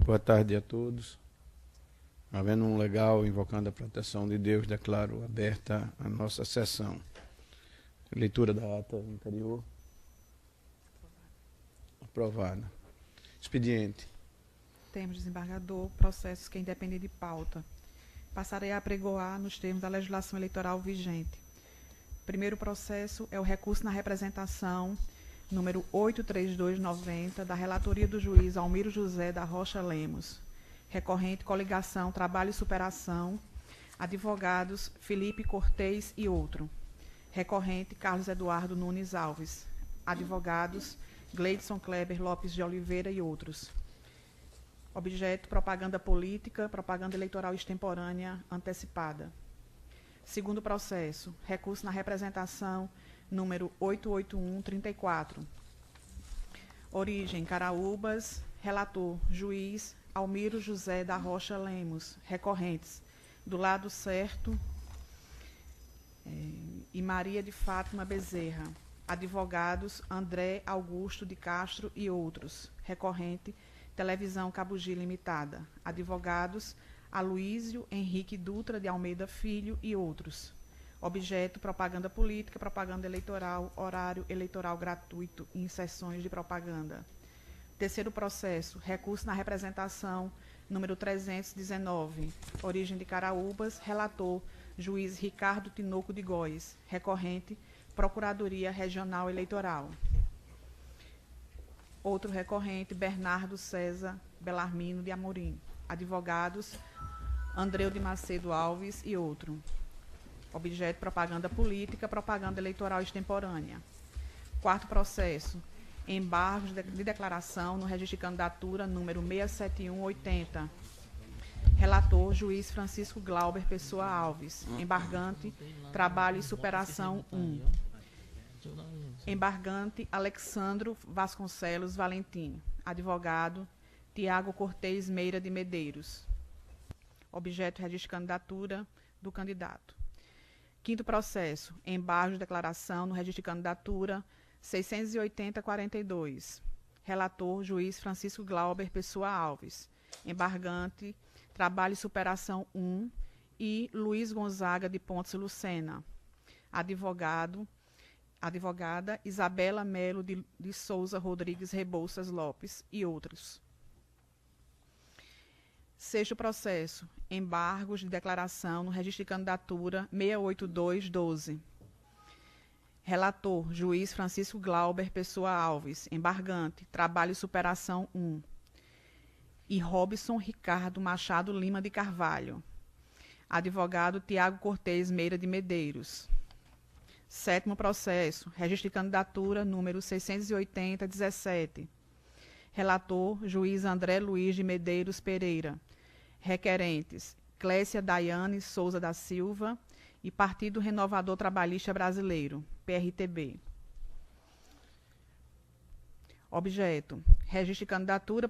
Boa tarde a todos. Havendo um legal, invocando a proteção de Deus, declaro aberta a nossa sessão. Leitura da ata anterior. Aprovada. Expediente. Termos, desembargador, processos que independem de pauta. Passarei a apregoar nos termos da legislação eleitoral vigente. Primeiro processo é o recurso na representação número 83290, da relatoria do juiz Almiro José da Rocha Lemos. Recorrente, coligação, trabalho e superação, advogados Felipe Cortez e outro. Recorrente, Carlos Eduardo Nunes Alves. Advogados Gleidson Kleber Lopes de Oliveira e outros. Objeto, propaganda política, propaganda eleitoral extemporânea antecipada. Segundo processo, recurso na representação número 88134. Origem, Caraúbas. Relator, juiz Almiro José da Rocha Lemos. Recorrentes, do lado certo e Maria de Fátima Bezerra. Advogados André Augusto de Castro e outros. Recorrente, Televisão Cabugi Limitada. Advogados Aloísio Henrique Dutra de Almeida Filho e outros. Objeto, propaganda política, propaganda eleitoral, horário eleitoral gratuito e inserções de propaganda. Terceiro processo, recurso na representação número 319, origem de Caraúbas, relator, juiz Ricardo Tinoco de Góes. Recorrente, Procuradoria Regional Eleitoral. Outro recorrente, Bernardo César Belarmino de Amorim. Advogados Andreu de Macedo Alves e outro. Objeto, propaganda política, propaganda eleitoral extemporânea. Quarto processo, embargos de declaração no registro de candidatura número 67180. Relator, juiz Francisco Glauber Pessoa Alves. Embargante, trabalho e superação 1. Embargante, Alexandro Vasconcelos Valentim. Advogado, Tiago Cortez Meira de Medeiros. Objeto, registro de candidatura do candidato. Quinto processo, embargo de declaração no registro de candidatura 68042. Relator, juiz Francisco Glauber Pessoa Alves. Embargante, trabalho e superação 1 e Luiz Gonzaga de Pontes Lucena. Advogada Isabela Melo de Souza Rodrigues Rebouças Lopes e outros. Sexto processo, embargos de declaração no registro de candidatura 68212. Relator, juiz Francisco Glauber Pessoa Alves. Embargante, trabalho e superação 1. E Robson Ricardo Machado Lima de Carvalho. Advogado Tiago Cortez Meira de Medeiros. Sétimo processo, registro de candidatura número 68017. Relator, juiz André Luiz de Medeiros Pereira. Requerentes, Clécia Daiane Souza da Silva e Partido Renovador Trabalhista Brasileiro, PRTB. Objeto, registro de candidatura,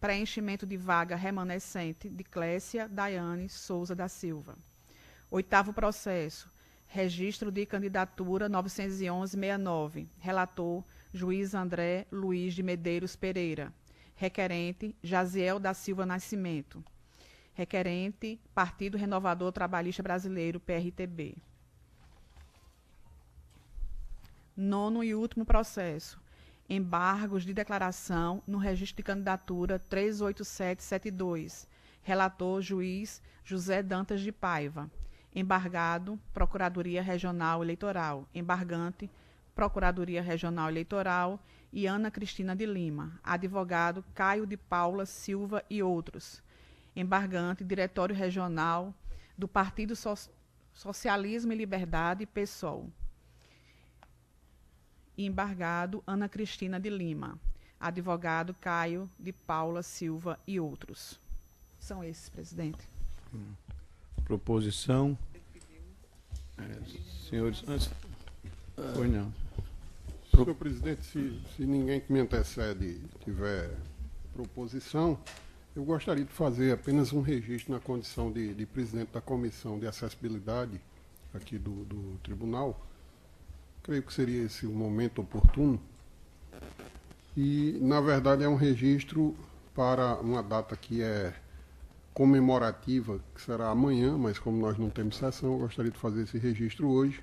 preenchimento de vaga remanescente de Clécia Daiane Souza da Silva. Oitavo processo, registro de candidatura 911-69. Relator, juiz André Luiz de Medeiros Pereira. Requerente, Jaziel da Silva Nascimento. Requerente, Partido Renovador Trabalhista Brasileiro, PRTB. Nono e último processo, embargos de declaração no registro de candidatura 38772. Relator, juiz José Dantas de Paiva. Embargado, Procuradoria Regional Eleitoral. Embargante, Procuradoria Regional Eleitoral e Ana Cristina de Lima. Advogado, Caio de Paula Silva e outros. Embargante, Diretório Regional do Partido Socialismo e Liberdade, PSOL. Embargado, Ana Cristina de Lima. Advogado, Caio de Paula Silva e outros. São esses, presidente. Proposição. Senhores, antes... Pois não. Senhor presidente, se ninguém que me antecede tiver proposição, eu gostaria de fazer apenas um registro na condição de presidente da Comissão de Acessibilidade aqui do Tribunal. Creio que seria esse o momento oportuno. E, na verdade, é um registro para uma data que é comemorativa, que será amanhã, mas como nós não temos sessão, eu gostaria de fazer esse registro hoje.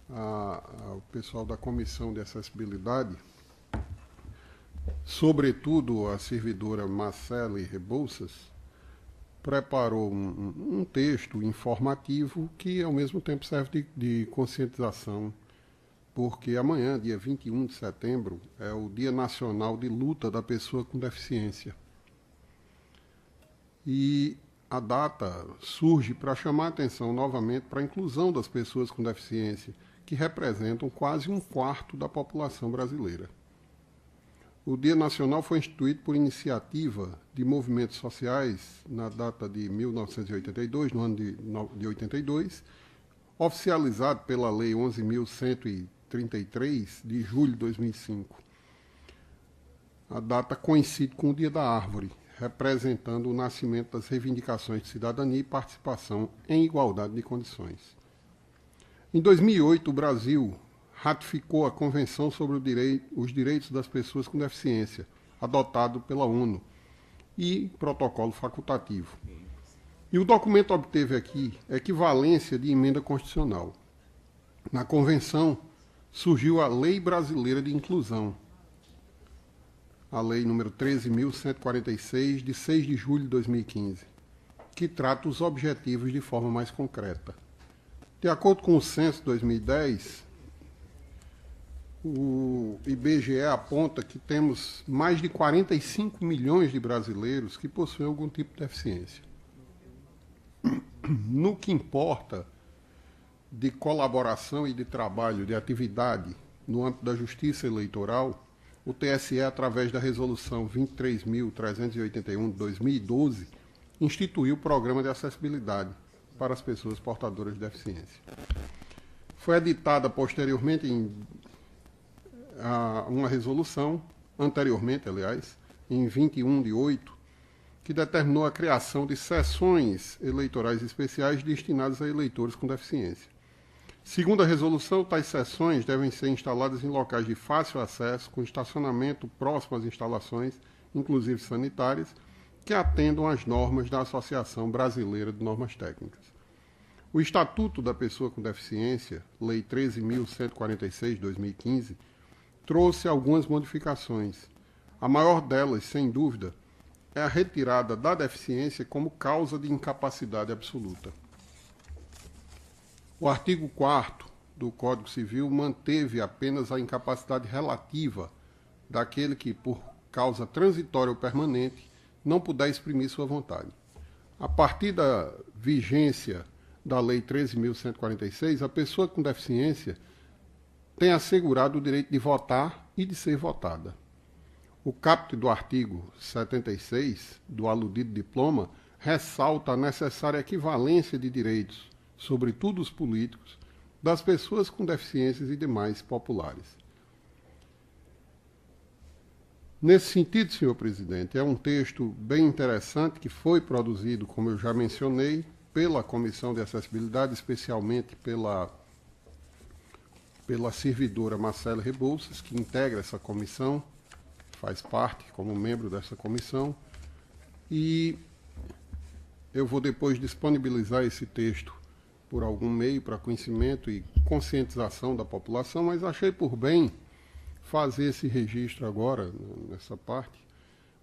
O pessoal da Comissão de Acessibilidade, sobretudo a servidora Marcele Rebouças, preparou um texto informativo que, ao mesmo tempo, serve de conscientização, porque amanhã, dia 21 de setembro, é o Dia Nacional de Luta da Pessoa com Deficiência. E a data surge para chamar a atenção novamente para a inclusão das pessoas com deficiência, que representam quase um quarto da população brasileira. O Dia Nacional foi instituído por iniciativa de movimentos sociais na data de 1982, no ano de 82, oficializado pela Lei 11.133, de julho de 2005. A data coincide com o Dia da Árvore, representando o nascimento das reivindicações de cidadania e participação em igualdade de condições. Em 2008, o Brasil ratificou a Convenção sobre os Direitos das Pessoas com Deficiência, adotado pela ONU, e protocolo facultativo. E o documento obteve aqui equivalência de emenda constitucional. Na Convenção, surgiu a Lei Brasileira de Inclusão, a Lei número 13.146, de 6 de julho de 2015, que trata os objetivos de forma mais concreta. De acordo com o censo de 2010, o IBGE aponta que temos mais de 45 milhões de brasileiros que possuem algum tipo de deficiência. No que importa de colaboração e de trabalho, de atividade no âmbito da justiça eleitoral, o TSE, através da Resolução 23.381 de 2012, instituiu o Programa de Acessibilidade para as pessoas portadoras de deficiência. Foi editada posteriormente uma resolução, anteriormente, aliás, em 21/8, que determinou a criação de sessões eleitorais especiais destinadas a eleitores com deficiência. Segundo a resolução, tais sessões devem ser instaladas em locais de fácil acesso, com estacionamento próximo às instalações, inclusive sanitárias, que atendam às normas da Associação Brasileira de Normas Técnicas. O Estatuto da Pessoa com Deficiência, Lei 13.146, de 2015, trouxe algumas modificações. A maior delas, sem dúvida, é a retirada da deficiência como causa de incapacidade absoluta. O artigo 4º do Código Civil manteve apenas a incapacidade relativa daquele que, por causa transitória ou permanente, não puder exprimir sua vontade. A partir da vigência da Lei 13.146, a pessoa com deficiência tem assegurado o direito de votar e de ser votada. O caput do artigo 76 do aludido diploma ressalta a necessária equivalência de direitos, sobretudo os políticos, das pessoas com deficiências e demais populares. Nesse sentido, senhor presidente, é um texto bem interessante que foi produzido, como eu já mencionei, pela Comissão de Acessibilidade, especialmente pela servidora Marcele Rebouças, que integra essa comissão, faz parte como membro dessa comissão, e eu vou depois disponibilizar esse texto por algum meio para conhecimento e conscientização da população, mas achei por bem fazer esse registro agora, nessa parte,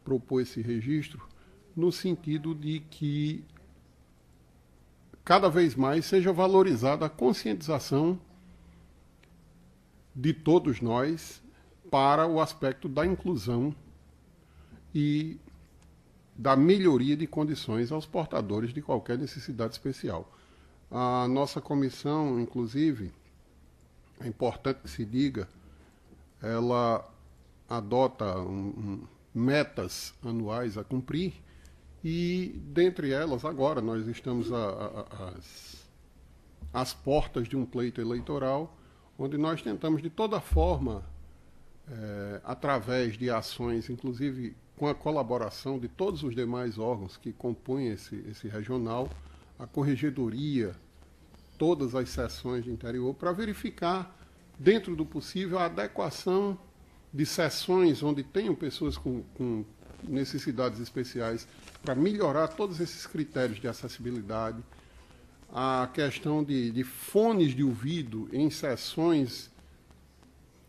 propor esse registro, no sentido de que cada vez mais seja valorizada a conscientização de todos nós para o aspecto da inclusão e da melhoria de condições aos portadores de qualquer necessidade especial. A nossa comissão, inclusive, é importante que se diga, ela adota metas anuais a cumprir e, dentre elas, agora nós estamos às portas de um pleito eleitoral, onde nós tentamos, de toda forma, através de ações, inclusive com a colaboração de todos os demais órgãos que compõem esse regional, a corregedoria, todas as seções de interior, para verificar, dentro do possível, a adequação de seções onde tenham pessoas com necessidades especiais, para melhorar todos esses critérios de acessibilidade. A questão de fones de ouvido em sessões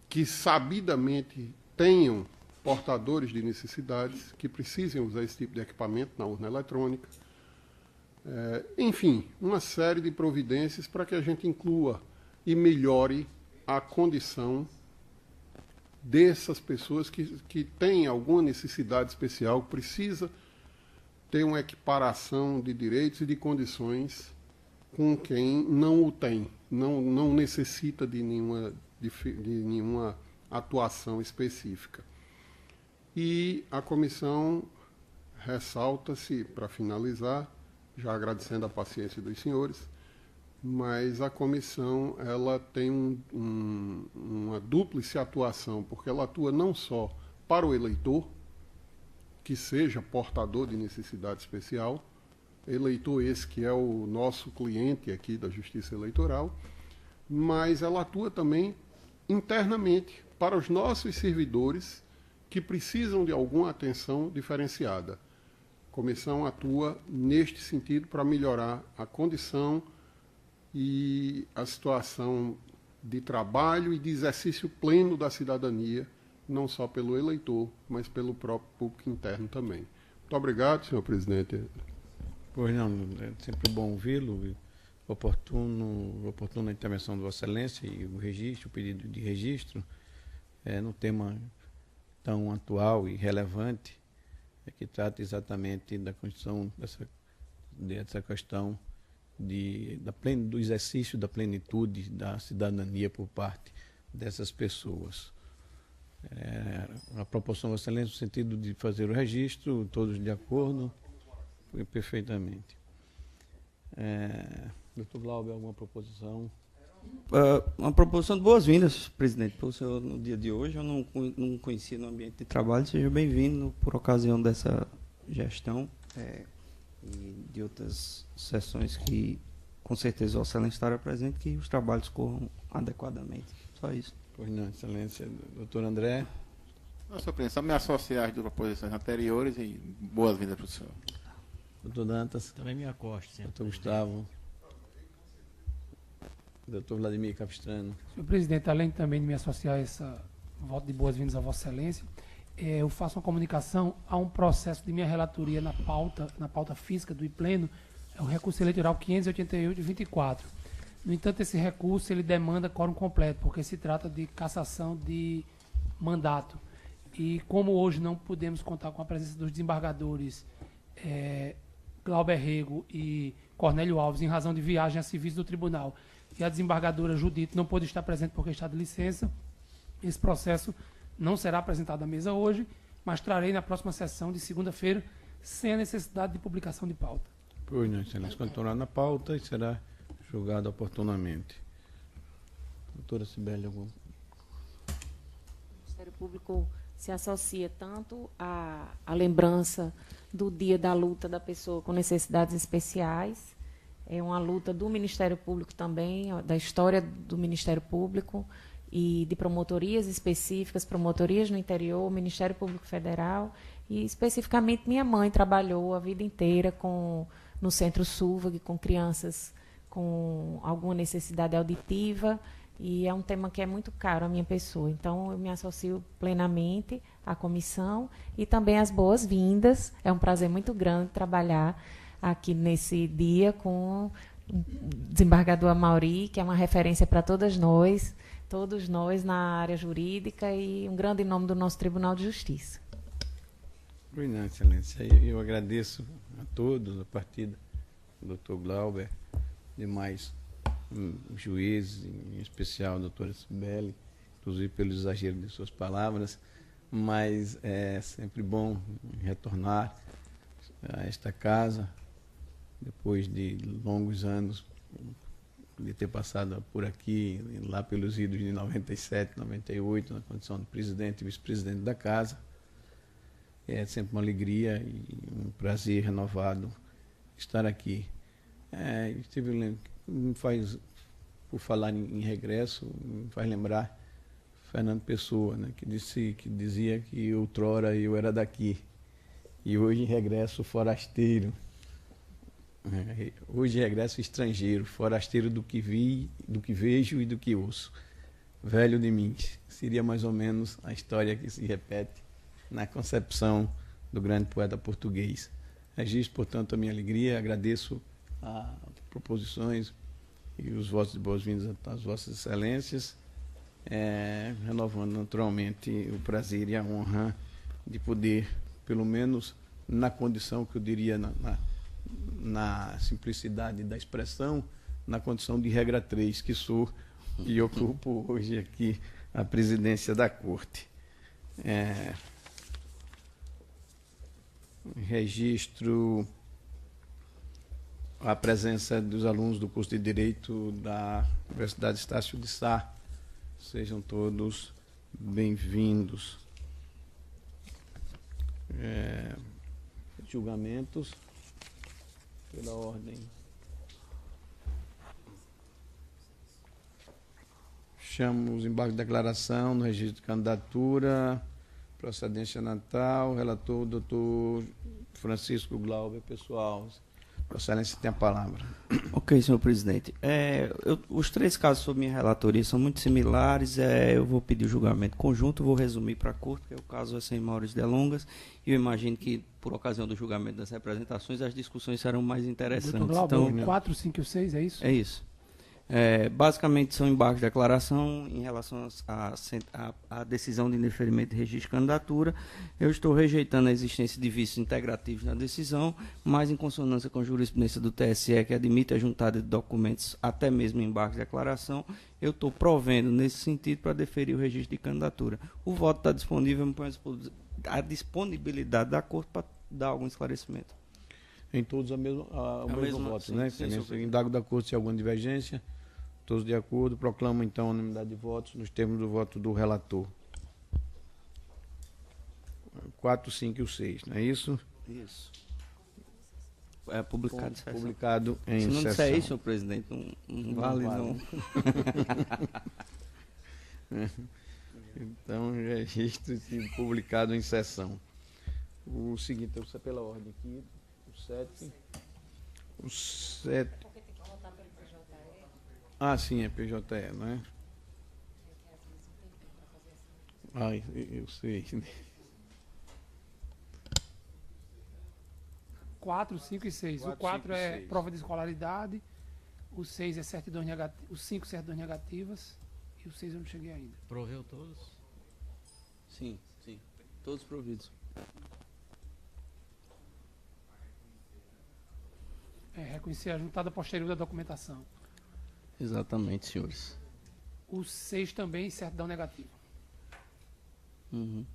que sabidamente tenham portadores de necessidades, que precisem usar esse tipo de equipamento na urna eletrônica. Enfim, uma série de providências para que a gente inclua e melhore a condição dessas pessoas que têm alguma necessidade especial, precisa ter uma equiparação de direitos e de condições com quem não o tem, não necessita de nenhuma atuação específica. E a comissão ressalta-se, para finalizar, já agradecendo a paciência dos senhores, mas a comissão ela tem uma dúplice atuação, porque ela atua não só para o eleitor, que seja portador de necessidade especial, eleitor esse que é o nosso cliente aqui da Justiça Eleitoral, mas ela atua também internamente para os nossos servidores que precisam de alguma atenção diferenciada. A comissão atua neste sentido para melhorar a condição e a situação de trabalho e de exercício pleno da cidadania, não só pelo eleitor, mas pelo próprio público interno também. Muito obrigado, senhor presidente. Pois não, é sempre bom ouvi-lo. Oportuna a intervenção de Vossa Excelência e o registro, o pedido de registro, no tema tão atual e relevante, que trata exatamente da condição dessa questão do exercício da plenitude da cidadania por parte dessas pessoas. A proporção, Vossa Excelência, no sentido de fazer o registro, todos de acordo, perfeitamente. Doutor Glauber, alguma proposição? Uma proposição de boas-vindas, presidente, para o senhor no dia de hoje. Eu não conhecia no ambiente de trabalho. Seja bem-vindo por ocasião dessa gestão e de outras sessões que, com certeza, o Excelência estará presente, que os trabalhos corram adequadamente. Só isso. Pois não, Excelência. Doutor André? Não, senhor presidente, só me associar às duas proposições anteriores e boas-vindas para o senhor. Doutor Dantas? Também me acosto, senhor. Doutor Gustavo? Doutor Vladimir Capistrano? Senhor presidente, além também de me associar a esse voto de boas-vindas a Vossa Excelência, eu faço uma comunicação a um processo de minha relatoria na pauta física do Pleno, é o recurso eleitoral 588 de 24. No entanto, esse recurso ele demanda quórum completo, porque se trata de cassação de mandato. E como hoje não podemos contar com a presença dos desembargadores Glauber Rego e Cornélio Alves, em razão de viagem a serviço do tribunal, e a desembargadora Judite não pôde estar presente porque está de licença, esse processo não será apresentado à mesa hoje, mas trarei na próxima sessão de segunda-feira, sem a necessidade de publicação de pauta. Pois não, Excelência, continuará na pauta e será julgado oportunamente. Doutora Cibele, algum? O Ministério Público se associa tanto à lembrança do dia da luta da pessoa com necessidades especiais, é uma luta do Ministério Público também, da história do Ministério Público e de promotorias específicas, promotorias no interior, Ministério Público Federal, e especificamente minha mãe trabalhou a vida inteira no Centro SUVAG, com crianças com alguma necessidade auditiva, e é um tema que é muito caro à minha pessoa. Então, eu me associo plenamente à comissão e também as boas-vindas. É um prazer muito grande trabalhar aqui nesse dia com o desembargador Amaury, que é uma referência para todos nós na área jurídica e um grande nome do nosso Tribunal de Justiça. Pois não, Excelência. Eu agradeço a todos, a partir do doutor Glauber, demais juízes, em especial a doutora Cibele, inclusive pelo exagero de suas palavras, mas é sempre bom retornar a esta casa, depois de longos anos de ter passado por aqui, lá pelos idos de 97, 98, na condição de presidente e vice-presidente da casa. É sempre uma alegria e um prazer renovado estar aqui. Por falar em regresso, me faz lembrar Fernando Pessoa, né, que dizia que outrora eu era daqui. e hoje regresso forasteiro. Hoje regresso estrangeiro, forasteiro do que vi, do que vejo e do que ouço. Velho de mim. Seria mais ou menos a história que se repete na concepção do grande poeta português. Registro, portanto, a minha alegria, agradeço as proposições e os votos de boas-vindas às vossas excelências, renovando naturalmente o prazer e a honra de poder, pelo menos na condição que eu diria na simplicidade da expressão, na condição de regra 3 que sou e ocupo hoje aqui a presidência da Corte. Registro a presença dos alunos do curso de Direito da Universidade Estácio de Sá. Sejam todos bem-vindos. Julgamentos, pela ordem. Chamo os embargos de declaração no registro de candidatura, procedência natal, relator, doutor Francisco Glauber, pessoal. Excelência, tem a palavra. Ok, senhor presidente. Os 3 casos sob minha relatoria são muito similares. Eu vou pedir o julgamento conjunto, vou resumir para a Corte, porque o caso é sem maiores delongas. E eu imagino que, por ocasião do julgamento das representações, as discussões serão mais interessantes. Doutor Glauber, 4, 5 e 6, é isso? É isso. Basicamente são embargos de declaração em relação à decisão de indeferimento de registro de candidatura. Eu estou rejeitando a existência de vícios integrativos na decisão, mas em consonância com a jurisprudência do TSE, que admite a juntada de documentos até mesmo embargos de declaração, eu estou provendo nesse sentido para deferir o registro de candidatura. O voto está disponível, me põe à disponibilidade da Corte para dar algum esclarecimento. Em todos o mesmo voto, sim, né? Sim, indago da Corte se há alguma divergência. Todos de acordo. Proclamo, então, a unanimidade de votos nos termos do voto do relator. 4, 5 e o 6, não é isso? Isso. É publicado em sessão. Publicado em sessão. Se não disser isso, senhor presidente, não vale, não. Então, registro publicado em sessão. O seguinte, eu vou pela ordem aqui. O 7. Ah, sim, é PJE, não é? Ai, eu sei. 4, 5 e 6. O 4 é prova de escolaridade, o 6 é certidões negativas, os 5 certidões negativas e o 6 eu não cheguei ainda. Proveu todos? Sim. Todos providos. Reconhecer a juntada posterior da documentação. Exatamente, senhores. O 6 também, certidão negativa. Uhum.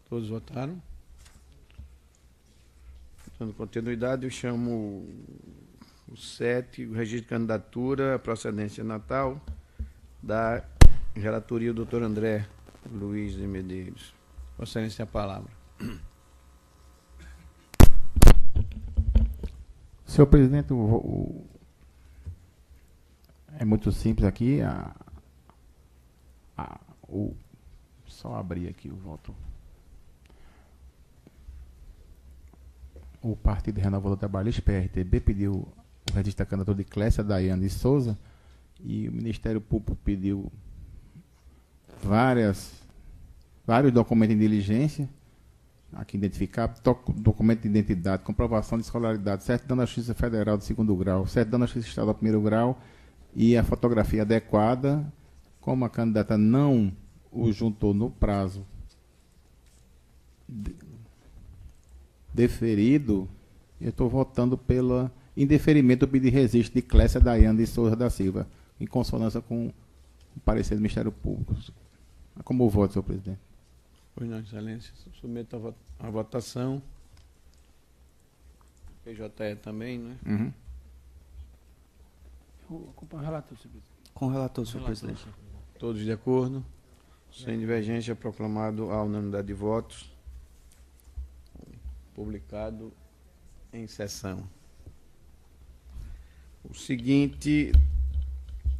Todos votaram? Dando continuidade, eu chamo o 7, o registro de candidatura, a procedência natal, da relatoria do Dr. André Luiz de Medeiros. Vossa Excelência, a palavra. Senhor presidente, é muito simples aqui. Só abrir aqui o voto. O Partido Renovador Trabalhista, PRTB, pediu o registro da candidatura de Clécia Daiane de Souza e o Ministério Público pediu vários documentos de diligência, aqui identificado, documento de identidade, comprovação de escolaridade, certidão da Justiça Federal de 2º grau, certidão da Justiça Estadual de 1º grau e a fotografia adequada. Como a candidata não o juntou no prazo deferido, eu estou votando pelo indeferimento do pedido de registro de Clécia Daiane de Souza da Silva, em consonância com o parecer do Ministério Público. Como o voto, senhor presidente? Pois não, excelência. Submeto a votação. PJE também, né? Uhum. Eu acompanho o relator, senhor presidente. Com o relator, senhor presidente. Todos de acordo? Sem divergência, proclamado a unanimidade de votos. Publicado em sessão. O seguinte,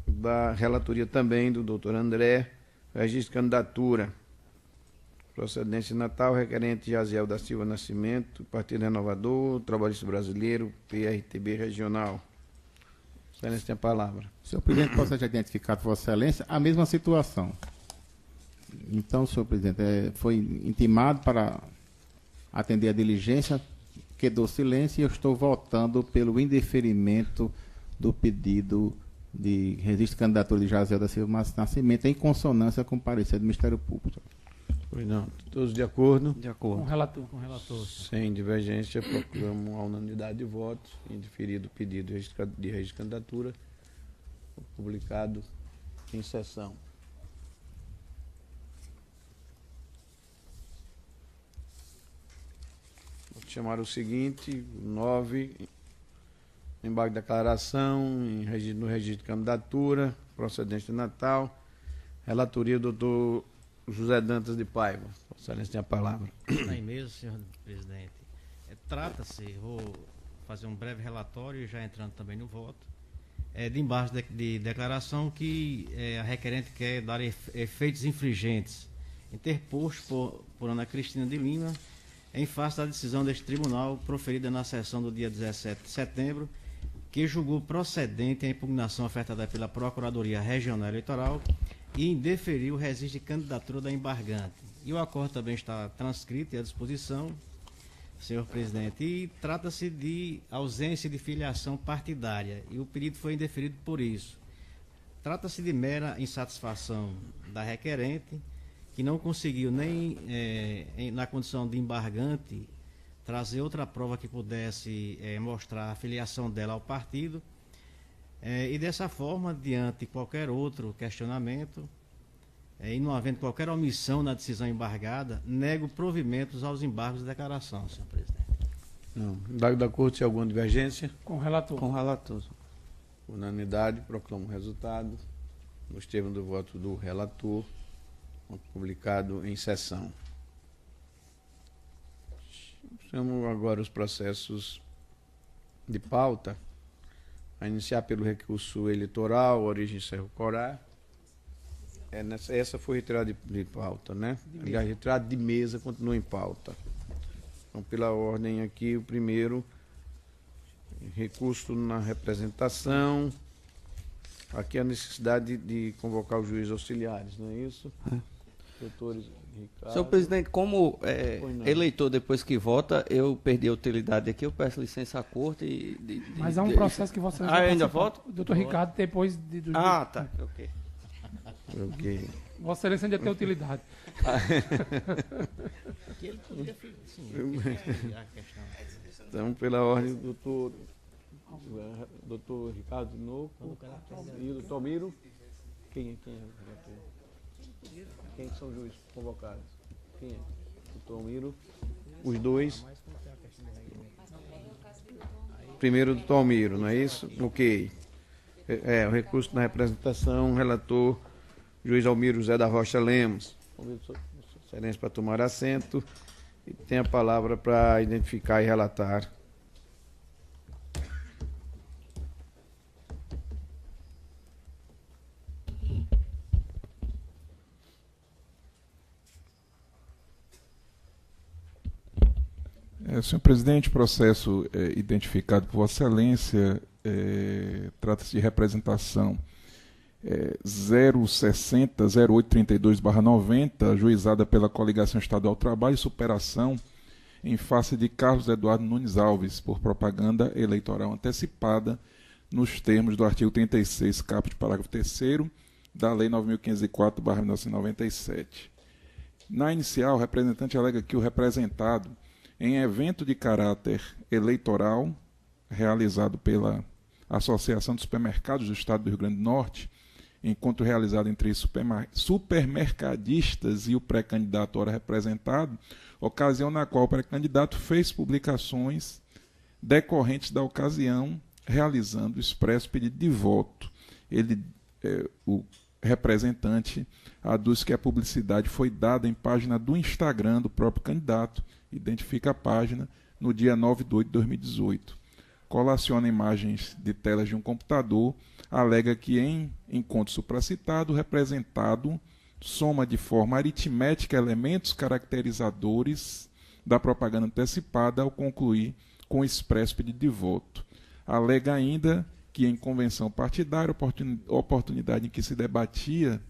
da relatoria também do doutor André, registro de candidatura. Procedência Natal, requerente Jaziel da Silva Nascimento, Partido Renovador, Trabalhista Brasileiro, PRTB Regional. Excelência tem a palavra. Senhor presidente, posso já identificar por Vossa Excelência a mesma situação. Então, senhor presidente, foi intimado para atender a diligência, quedou silêncio e eu estou votando pelo indeferimento do pedido de registro de candidatura de Jaziel da Silva Nascimento em consonância com o parecer do Ministério Público. Pois não, todos de acordo? De Com o acordo. relator, com o relator. Sem divergência, proclamo a unanimidade de votos, indeferido o pedido de registro de candidatura, publicado em sessão. Vou chamar o seguinte, 9, embarque de declaração, no registro de candidatura, procedente de Natal, relatoria do doutor José Dantas de Paiva. Excelência tem a palavra. Está aí mesmo, senhor presidente. Trata-se, vou fazer um breve relatório, já entrando também no voto, de embaixo de declaração que a requerente quer dar efeitos infringentes, interposto por Ana Cristina de Lima, em face da decisão deste tribunal, proferida na sessão do dia 17 de setembro, que julgou procedente a impugnação ofertada pela Procuradoria Regional Eleitoral e indeferiu o registro de candidatura da embargante. E o acordo também está transcrito e à disposição, senhor presidente, e trata-se de ausência de filiação partidária, e o pedido foi indeferido por isso. Trata-se de mera insatisfação da requerente, que não conseguiu nem, na condição de embargante, trazer outra prova que pudesse mostrar a filiação dela ao partido, e dessa forma, diante de qualquer outro questionamento, e não havendo qualquer omissão na decisão embargada, nego provimentos aos embargos de declaração, senhor presidente. Não. Embargo da Corte, se alguma divergência? Com o relator. Com o relator. Unanimidade, proclamo o resultado. Nos termos do voto do relator, publicado em sessão. Chamo agora os processos de pauta, a iniciar pelo recurso eleitoral, origem Cerro Corá. Essa foi retirada de pauta, né? Aliás, retirada de mesa continua em pauta. Então, pela ordem aqui, o primeiro, recurso na representação. Aqui a necessidade de convocar os juízes auxiliares, não é isso? Doutores Ricardo. Senhor presidente, como Pois não. eleitor depois que vota, eu perdi a utilidade aqui, eu peço licença à corte. Mas há um processo que você ainda participar. voto? O doutor Ricardo, depois do. Ah, tá. Ok. Ok. Vossa Excelência ainda tem utilidade. Que ele podia, sim, a questão. Então, pela ordem do doutor Ricardo Noco e o doutor Miro. Quem é o relator? Quem são os juízes convocados? Quem é? Doutor Miro. Os dois. Primeiro do Tomiro, não é isso? Ok. O recurso na representação, relator juiz Almiro José da Rocha Lemos. Convido Sua Excelência para tomar assento e tem a palavra para identificar e relatar. Senhor presidente, o processo identificado por Vossa Excelência trata-se de representação 060-0832/90, ajuizada pela Coligação Estadual Trabalho e Superação, em face de Carlos Eduardo Nunes Alves, por propaganda eleitoral antecipada, nos termos do artigo 36, caput, parágrafo 3º, da Lei 9.504/1997. Na inicial, o representante alega que o representado, em evento de caráter eleitoral, realizado pela Associação de Supermercados do Estado do Rio Grande do Norte, encontro realizado entre supermercadistas e o pré-candidato ora representado, ocasião na qual o pré-candidato fez publicações decorrentes da ocasião, realizando expresso pedido de voto. O representante aduz que a publicidade foi dada em página do Instagram do próprio candidato, identifica a página no dia 9/8/2018. Colaciona imagens de telas de um computador, alega que em encontro supracitado, o representado soma de forma aritmética elementos caracterizadores da propaganda antecipada ao concluir com o expresso pedido de voto. Alega ainda que em convenção partidária, oportunidade em que se debatia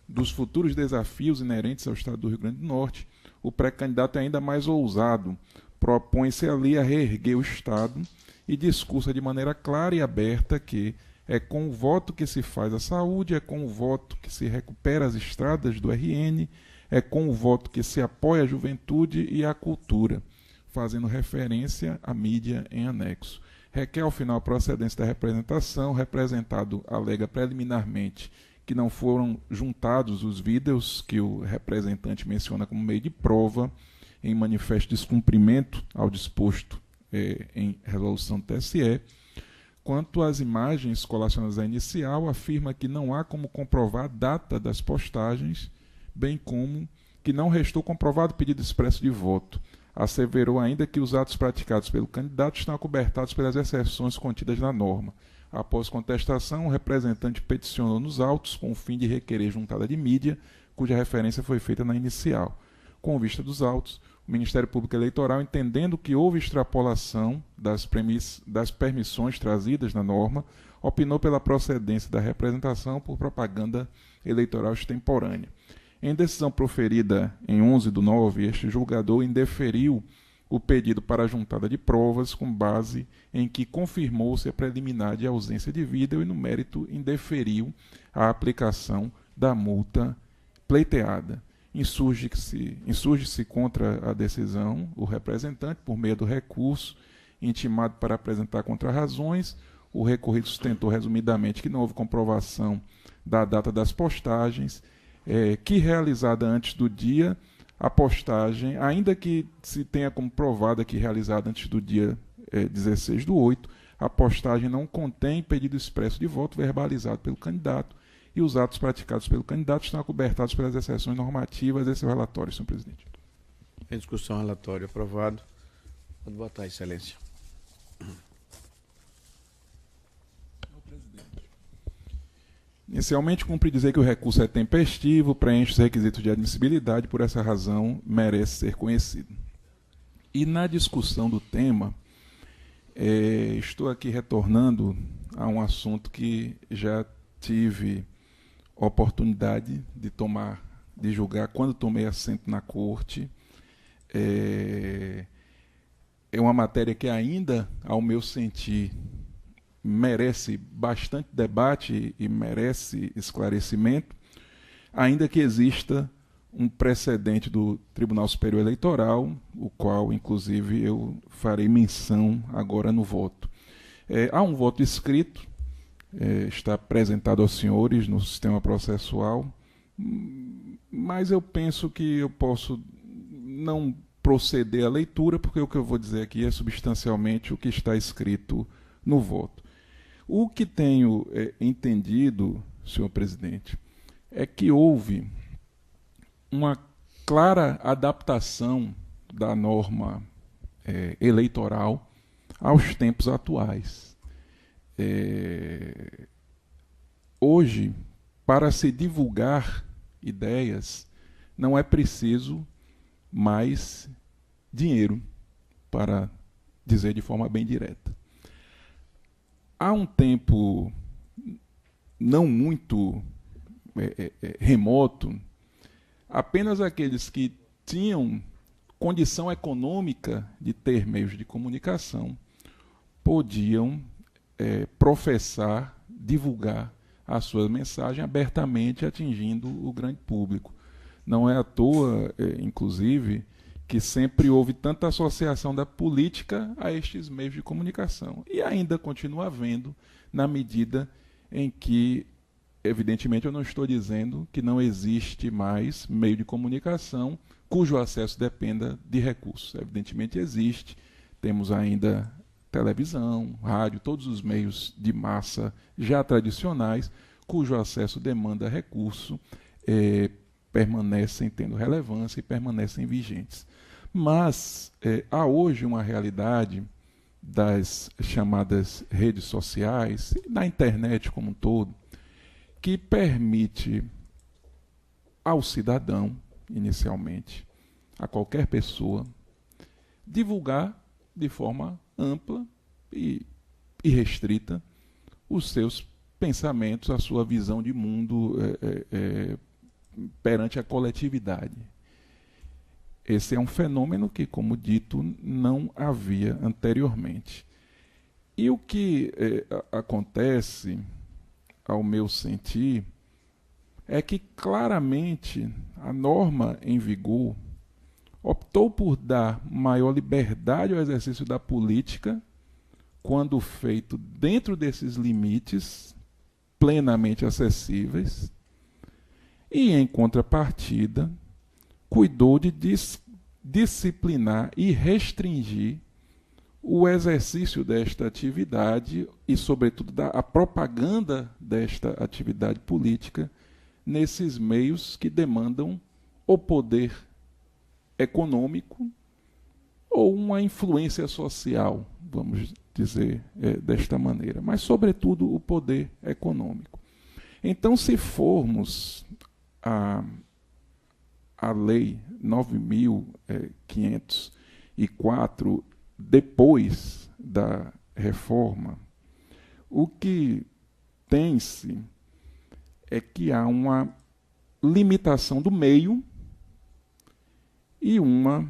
dos futuros desafios inerentes ao Estado do Rio Grande do Norte, o pré-candidato é ainda mais ousado, propõe-se ali a reerguer o Estado e discursa de maneira clara e aberta que é com o voto que se faz a saúde, é com o voto que se recupera as estradas do RN, é com o voto que se apoia a juventude e a cultura, fazendo referência à mídia em anexo. Requer ao final a procedência da representação, o representado alega preliminarmente que não foram juntados os vídeos que o representante menciona como meio de prova em manifesto de descumprimento ao disposto em resolução do TSE. Quanto às imagens colacionadas à inicial, afirma que não há como comprovar a data das postagens, bem como que não restou comprovado o pedido expresso de voto. Asseverou ainda que os atos praticados pelo candidato estão acobertados pelas exceções contidas na norma. Após contestação, o representante peticionou nos autos com o fim de requerer juntada de mídia, cuja referência foi feita na inicial. Com vista dos autos, o Ministério Público Eleitoral, entendendo que houve extrapolação das permissões trazidas na norma, opinou pela procedência da representação por propaganda eleitoral extemporânea. Em decisão proferida em 11/9, este julgador indeferiu o pedido para a juntada de provas com base em que confirmou-se a preliminar de ausência de vídeo e, no mérito, indeferiu a aplicação da multa pleiteada. Insurge-se contra a decisão o representante por meio do recurso intimado para apresentar contrarrazões. O recorrido sustentou resumidamente que não houve comprovação da data das postagens, que realizada antes do dia, a postagem, ainda que se tenha como provada que realizada antes do dia 16/8, a postagem não contém pedido expresso de voto verbalizado pelo candidato e os atos praticados pelo candidato estão acobertados pelas exceções normativas. Esse é o relatório, senhor presidente. Em discussão, relatório aprovado. Pode votar, excelência. Inicialmente, cumpre dizer que o recurso é tempestivo, preenche os requisitos de admissibilidade, por essa razão merece ser conhecido. E na discussão do tema, estou aqui retornando a um assunto que já tive oportunidade de julgar quando tomei assento na corte. É uma matéria que ainda, ao meu sentir, merece bastante debate e merece esclarecimento, ainda que exista um precedente do Tribunal Superior Eleitoral, o qual, inclusive, eu farei menção agora no voto. Há um voto escrito, está apresentado aos senhores no sistema processual, mas eu penso que eu posso não proceder à leitura, porque o que eu vou dizer aqui é substancialmente o que está escrito no voto. O que tenho entendido, senhor presidente, é que houve uma clara adaptação da norma eleitoral aos tempos atuais. Hoje, para se divulgar ideias, não é preciso mais dinheiro, para dizer de forma bem direta. Há um tempo não muito remoto, apenas aqueles que tinham condição econômica de ter meios de comunicação podiam professar, divulgar a sua mensagem abertamente, atingindo o grande público. Não é à toa, inclusive, que sempre houve tanta associação da política a estes meios de comunicação. E ainda continua havendo, na medida em que, evidentemente, eu não estou dizendo que não existe mais meio de comunicação cujo acesso dependa de recursos. Evidentemente existe. Temos ainda televisão, rádio, todos os meios de massa já tradicionais, cujo acesso demanda recurso, permanecem tendo relevância e permanecem vigentes. Mas há hoje uma realidade das chamadas redes sociais, da internet como um todo, que permite ao cidadão, inicialmente, a qualquer pessoa, divulgar de forma ampla e restrita os seus pensamentos, a sua visão de mundo perante a coletividade. Esse é um fenômeno que, como dito, não havia anteriormente. E o que acontece, ao meu sentir, é que claramente a norma em vigor optou por dar maior liberdade ao exercício da política, quando feito dentro desses limites plenamente acessíveis, e, em contrapartida, cuidou de disciplinar e restringir o exercício desta atividade e, sobretudo, a propaganda desta atividade política nesses meios que demandam o poder econômico ou uma influência social, vamos dizer desta maneira, mas, sobretudo, o poder econômico. Então, se formos a Lei 9.504, depois da reforma, o que tem-se é que há uma limitação do meio e uma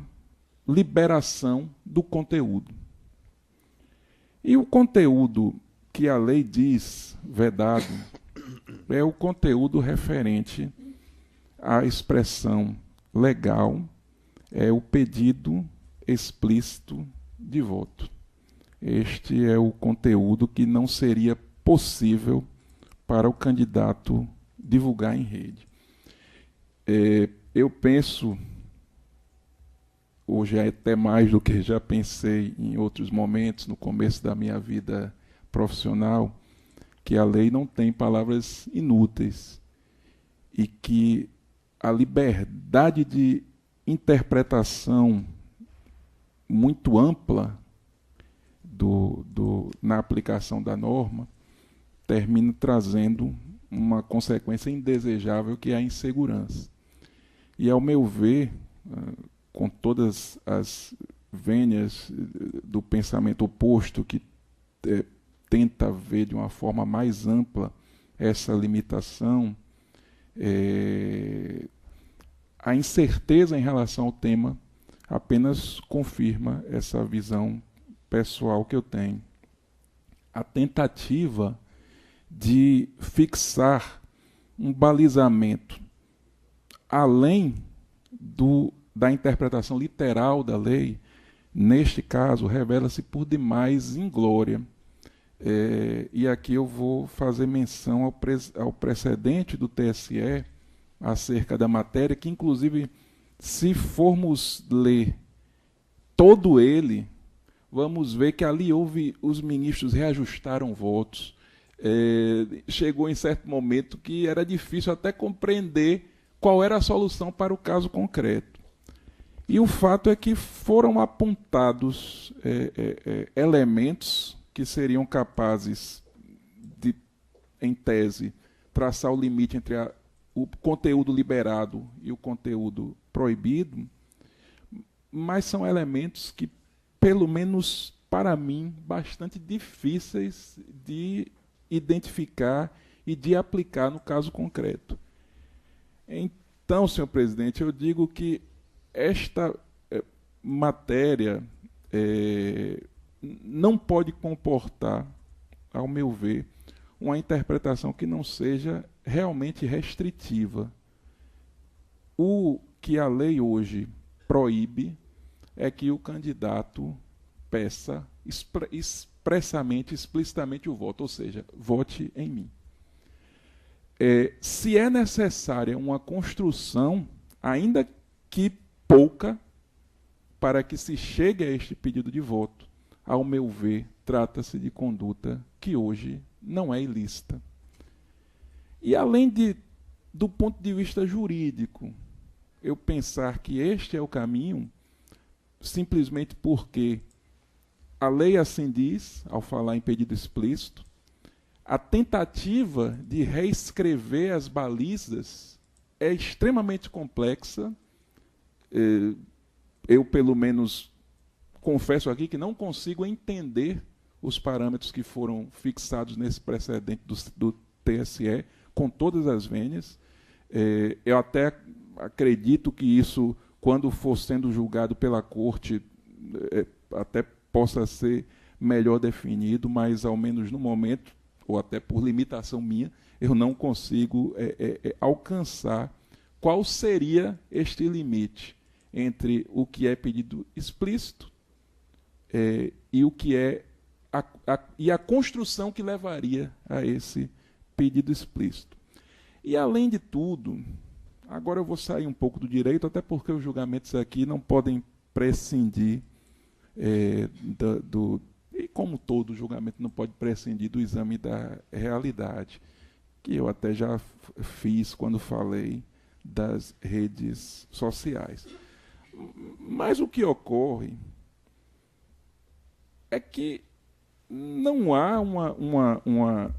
liberação do conteúdo. E o conteúdo que a lei diz vedado é o conteúdo referente à expressão legal, é o pedido explícito de voto. Este é o conteúdo que não seria possível para o candidato divulgar em rede. Eu penso, hoje é até mais do que já pensei em outros momentos, no começo da minha vida profissional, que a lei não tem palavras inúteis e que a liberdade de interpretação muito ampla na aplicação da norma termina trazendo uma consequência indesejável, que é a insegurança. E, ao meu ver, com todas as vênias do pensamento oposto, que tenta ver de uma forma mais ampla essa limitação, a incerteza em relação ao tema apenas confirma essa visão pessoal que eu tenho. A tentativa de fixar um balizamento além da interpretação literal da lei, neste caso, revela-se por demais inglória. E aqui eu vou fazer menção ao precedente do TSE acerca da matéria, que, inclusive, se formos ler todo ele, vamos ver que ali os ministros reajustaram votos. Chegou em certo momento que era difícil até compreender qual era a solução para o caso concreto. E o fato é que foram apontados elementos que seriam capazes de, em tese, traçar o limite entre o conteúdo liberado e o conteúdo proibido, mas são elementos que, pelo menos para mim, bastante difíceis de identificar e de aplicar no caso concreto. Então, senhor presidente, eu digo que esta matéria não pode comportar, ao meu ver, uma interpretação que não seja realmente restritiva. O que a lei hoje proíbe é que o candidato peça expressamente, explicitamente o voto, ou seja, vote em mim. Se é necessária uma construção, ainda que pouca, para que se chegue a este pedido de voto, ao meu ver, trata-se de conduta que hoje não é ilícita. E além do ponto de vista jurídico, eu pensar que este é o caminho, simplesmente porque a lei assim diz, ao falar em pedido explícito, a tentativa de reescrever as balizas é extremamente complexa. Eu, pelo menos, confesso aqui que não consigo entender os parâmetros que foram fixados nesse precedente do TSE, com todas as vênias. Eu até acredito que isso, quando for sendo julgado pela Corte, até possa ser melhor definido, mas, ao menos no momento, ou até por limitação minha, eu não consigo alcançar qual seria este limite entre o que é pedido explícito e o que é a construção que levaria a esse pedido explícito. E, além de tudo, agora eu vou sair um pouco do direito, até porque os julgamentos aqui não podem prescindir e, como todo julgamento não pode prescindir do exame da realidade, que eu até já fiz quando falei das redes sociais. Mas o que ocorre é que não há uma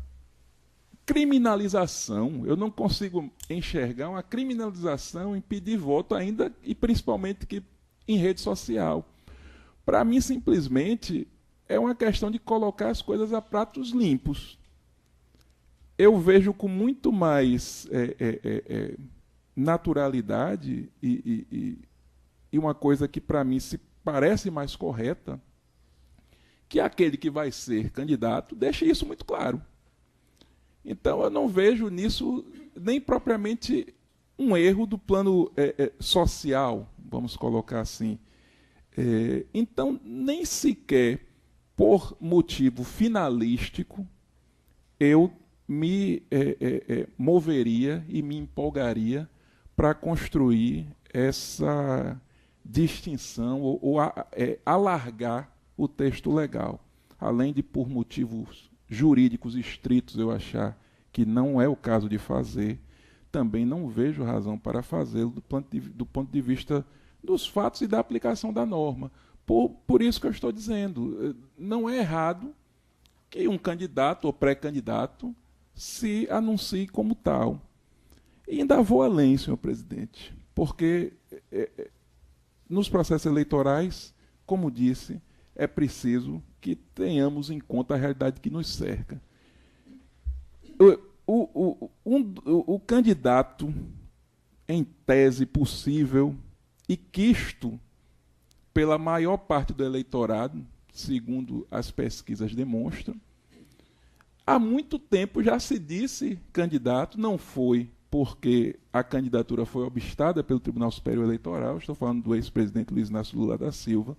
criminalização. Eu não consigo enxergar uma criminalização em pedir voto ainda, e principalmente que em rede social. Para mim, simplesmente, é uma questão de colocar as coisas a pratos limpos. Eu vejo com muito mais naturalidade e uma coisa que, para mim, se parece mais correta, que aquele que vai ser candidato deixe isso muito claro. Então, eu não vejo nisso nem propriamente um erro do plano social, vamos colocar assim. Então, nem sequer por motivo finalístico, eu me moveria e me empolgaria para construir essa distinção ou alargar o texto legal. Além de, por motivos jurídicos estritos, eu achar que não é o caso de fazer, também não vejo razão para fazê-lo do ponto de vista dos fatos e da aplicação da norma. Por isso que eu estou dizendo, não é errado que um candidato ou pré-candidato se anuncie como tal. E ainda vou além, senhor presidente, porque nos processos eleitorais, como disse, é preciso que tenhamos em conta a realidade que nos cerca. O candidato, em tese possível e quisto pela maior parte do eleitorado, segundo as pesquisas demonstram, há muito tempo já se disse candidato, não foi porque a candidatura foi obstada pelo Tribunal Superior Eleitoral, estou falando do ex-presidente Luiz Inácio Lula da Silva,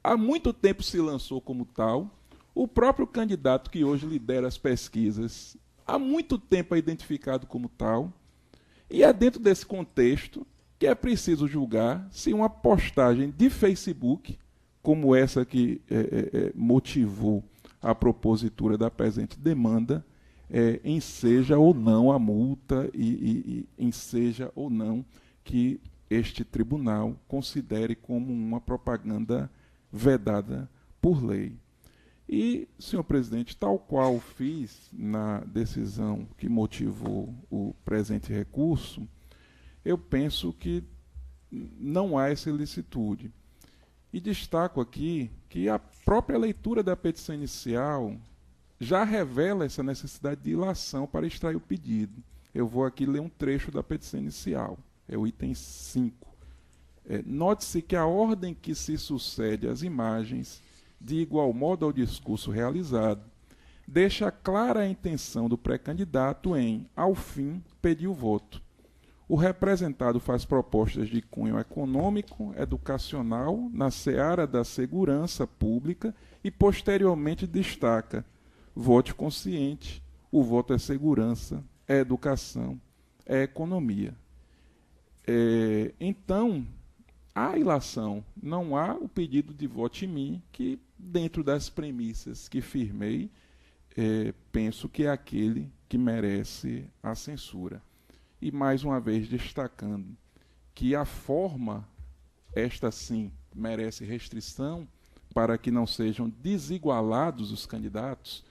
há muito tempo se lançou como tal. O próprio candidato que hoje lidera as pesquisas há muito tempo é identificado como tal, e é dentro desse contexto que é preciso julgar se uma postagem de Facebook, como essa que motivou a propositura da presente demanda, enseja ou não a multa e enseja ou não que este tribunal considere como uma propaganda vedada por lei. E, senhor presidente, tal qual fiz na decisão que motivou o presente recurso, eu penso que não há essa ilicitude. E destaco aqui que a própria leitura da petição inicial já revela essa necessidade de ilação para extrair o pedido. Eu vou aqui ler um trecho da petição inicial, é o item 5. Note-se que a ordem que se sucede às imagens, de igual modo ao discurso realizado, deixa clara a intenção do pré-candidato em, ao fim, pedir o voto. O representado faz propostas de cunho econômico, educacional, na seara da segurança pública e, posteriormente, destaca: vote consciente, o voto é segurança, é educação, é economia. Então, há ilação, não há o pedido de voto em mim, que, dentro das premissas que firmei, penso que é aquele que merece a censura. E, mais uma vez, destacando que a forma, esta sim, merece restrição para que não sejam desigualados os candidatos,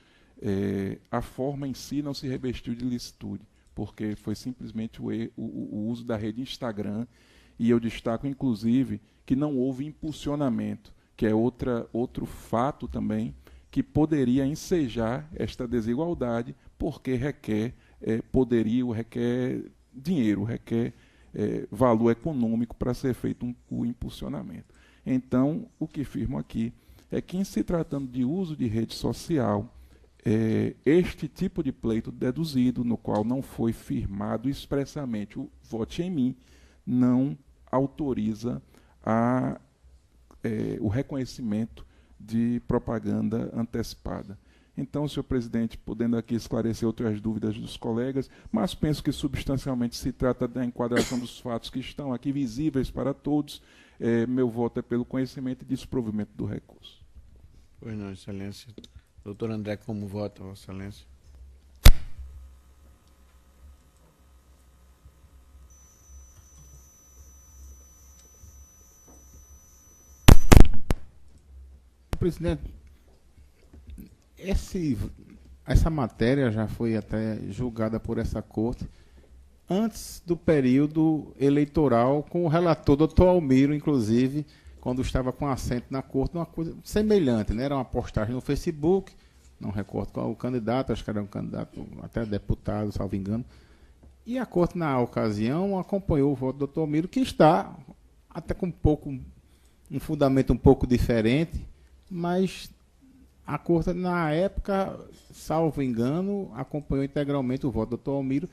a forma em si não se revestiu de licitude, porque foi simplesmente o uso da rede Instagram, e eu destaco, inclusive, que não houve impulsionamento, que é outro fato também que poderia ensejar esta desigualdade, porque requer poderio, requer dinheiro, requer valor econômico para ser feito o impulsionamento. Então, o que firmo aqui é que, em se tratando de uso de rede social, este tipo de pleito deduzido, no qual não foi firmado expressamente o vote em mim, não autoriza o reconhecimento de propaganda antecipada. Então, senhor presidente, podendo aqui esclarecer outras dúvidas dos colegas, mas penso que substancialmente se trata da enquadração dos fatos que estão aqui visíveis para todos, meu voto é pelo conhecimento e desprovimento do recurso. Pois não, excelência. Doutor André, como vota, vossa excelência? Presidente, essa matéria já foi até julgada por essa corte antes do período eleitoral, com o relator, doutor Almiro, inclusive, quando estava com assento na corte, uma coisa semelhante, né? Era uma postagem no Facebook, não recordo qual o candidato, acho que era um candidato até deputado, salvo engano, e a corte, na ocasião, acompanhou o voto do doutor Almiro, que está até com um fundamento um pouco diferente, mas a corte, na época, salvo engano, acompanhou integralmente o voto do doutor Almiro,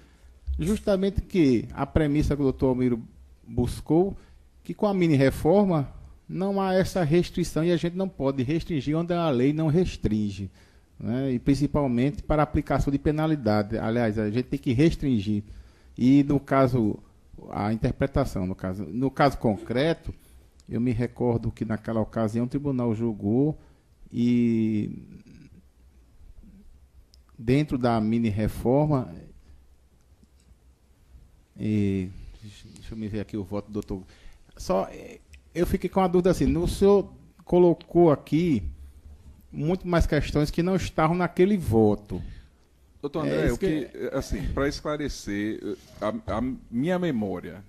justamente que a premissa que o doutor Almiro buscou, que com a mini-reforma não há essa restrição e a gente não pode restringir onde a lei não restringe, né? E principalmente para a aplicação de penalidade. Aliás, a gente tem que restringir. E, no caso, a interpretação, no caso concreto, eu me recordo que naquela ocasião o tribunal julgou e, dentro da mini-reforma, deixa eu me ver aqui o voto do doutor. Eu fiquei com uma dúvida assim, o senhor colocou aqui muito mais questões que não estavam naquele voto. Doutor André, assim, para esclarecer, a minha memória,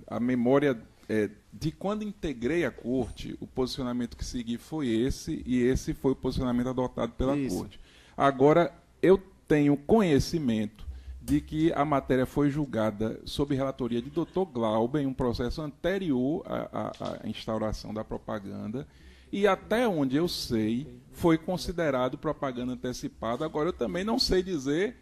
de quando integrei a corte, o posicionamento que segui foi esse, e esse foi o posicionamento adotado pela corte. Agora, eu tenho conhecimento de que a matéria foi julgada sob relatoria de Dr. Glauber em um processo anterior à instauração da propaganda, e até onde eu sei, foi considerado propaganda antecipada. Agora, eu também não sei dizer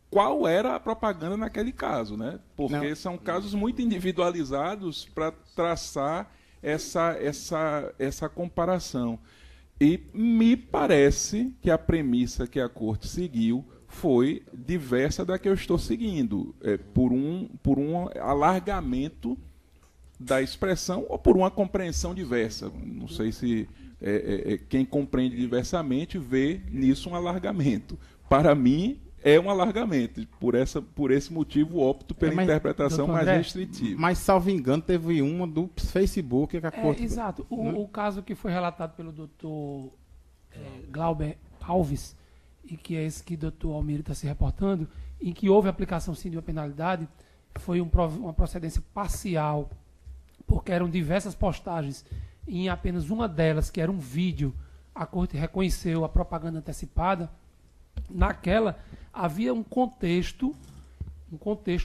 qual era a propaganda naquele caso, né? Porque são casos muito individualizados para traçar essa comparação. E me parece que a premissa que a corte seguiu foi diversa da que eu estou seguindo, por um alargamento da expressão ou por uma compreensão diversa. Não sei se quem compreende diversamente vê nisso um alargamento. Para mim, é um alargamento. Por esse motivo, opto pela interpretação mais restritiva. Mas, salvo engano, teve uma do Facebook que a corte... Exato. O caso que foi relatado pelo doutor Glauber Alves, e que é esse que o doutor Almiro está se reportando, em que houve aplicação sim de uma penalidade, foi uma procedência parcial, porque eram diversas postagens, e em apenas uma delas, que era um vídeo, a corte reconheceu a propaganda antecipada, naquela havia um contexto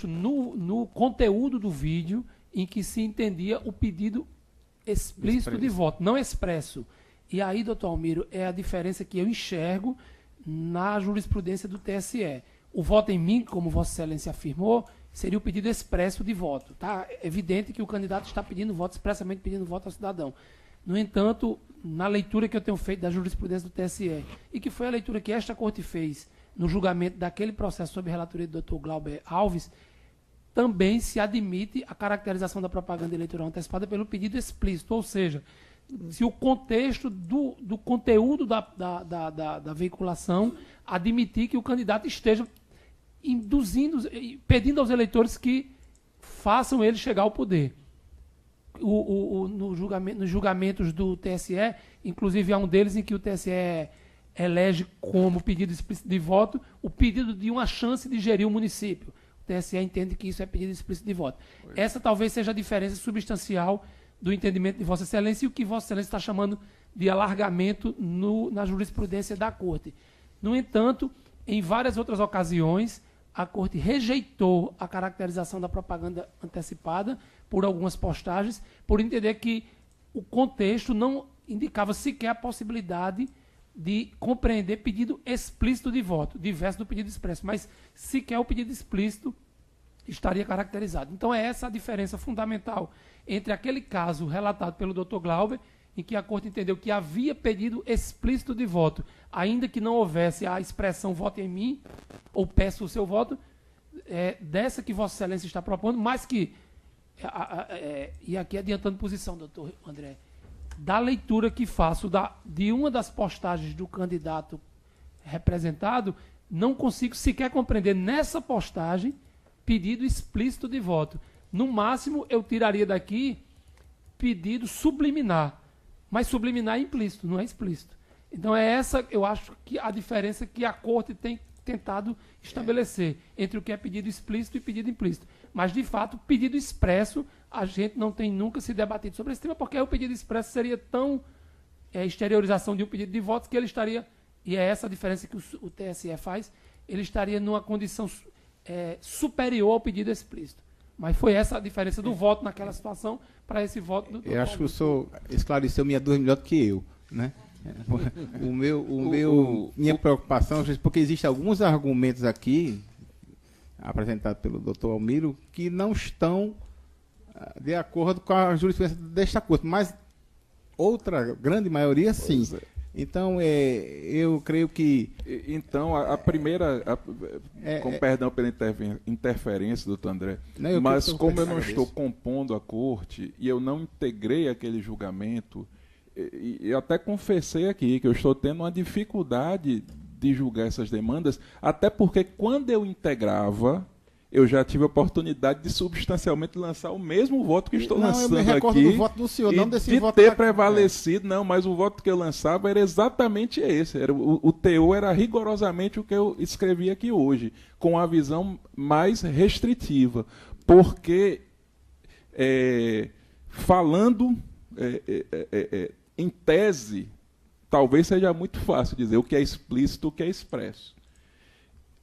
no conteúdo do vídeo em que se entendia o pedido explícito de voto, não expresso. E aí, doutor Almiro, é a diferença que eu enxergo na jurisprudência do TSE. O voto em mim, como Vossa Excelência afirmou, seria o pedido expresso de voto. Tá? É evidente que o candidato está pedindo voto, expressamente pedindo voto ao cidadão. No entanto, na leitura que eu tenho feito da jurisprudência do TSE, e que foi a leitura que esta Corte fez no julgamento daquele processo sob relatoria do Dr. Glauber Alves, também se admite a caracterização da propaganda eleitoral antecipada pelo pedido explícito, ou seja, se o contexto do conteúdo da veiculação admitir que o candidato esteja induzindo, pedindo aos eleitores que façam ele chegar ao poder. Nos julgamentos do TSE, inclusive há um deles em que o TSE elege como pedido explícito de voto o pedido de uma chance de gerir o município. O TSE entende que isso é pedido explícito de voto. Essa talvez seja a diferença substancial do entendimento de Vossa Excelência e o que Vossa Excelência está chamando de alargamento na jurisprudência da Corte. No entanto, em várias outras ocasiões, a Corte rejeitou a caracterização da propaganda antecipada por algumas postagens, por entender que o contexto não indicava sequer a possibilidade de compreender pedido explícito de voto, diverso do pedido expresso, mas sequer o pedido explícito estaria caracterizado. Então é essa a diferença fundamental entre aquele caso relatado pelo Dr. Glauber, em que a Corte entendeu que havia pedido explícito de voto, ainda que não houvesse a expressão vote em mim, ou peço o seu voto, dessa que Vossa Excelência está propondo, mas que, e aqui adiantando posição, doutor André, da leitura que faço de uma das postagens do candidato representado, não consigo sequer compreender nessa postagem pedido explícito de voto. No máximo, eu tiraria daqui pedido subliminar, mas subliminar é implícito, não é explícito. Então é essa, eu acho, que a diferença que a Corte tem tentado estabelecer entre o que é pedido explícito e pedido implícito. Mas, de fato, pedido expresso, a gente não tem nunca se debatido sobre esse tema, porque o pedido expresso seria tão exteriorização de um pedido de votos que ele estaria, e é essa a diferença que o TSE faz, ele estaria numa condição superior ao pedido explícito. Mas foi essa a diferença do voto naquela situação para esse voto do... Eu acho que o senhor esclareceu minha dúvida melhor do que eu, né? Minha preocupação, porque existem alguns argumentos aqui apresentados pelo Dr. Almiro que não estão de acordo com a jurisprudência desta Corte, mas outra grande maioria sim. Então, eu creio que... Então, a primeira... com perdão pela interferência, doutor André, não, mas como eu não estou compondo a Corte e eu não integrei aquele julgamento, e eu até confessei aqui que eu estou tendo uma dificuldade de julgar essas demandas, até porque quando eu integrava, eu já tive a oportunidade de substancialmente lançar o mesmo voto que estou lançando aqui. Eu me recordo do voto do senhor, não desse voto. De ter prevalecido, não, mas o voto que eu lançava era exatamente esse. O teor era rigorosamente o que eu escrevi aqui hoje, com a visão mais restritiva. Porque, falando em tese, talvez seja muito fácil dizer o que é explícito e o que é expresso.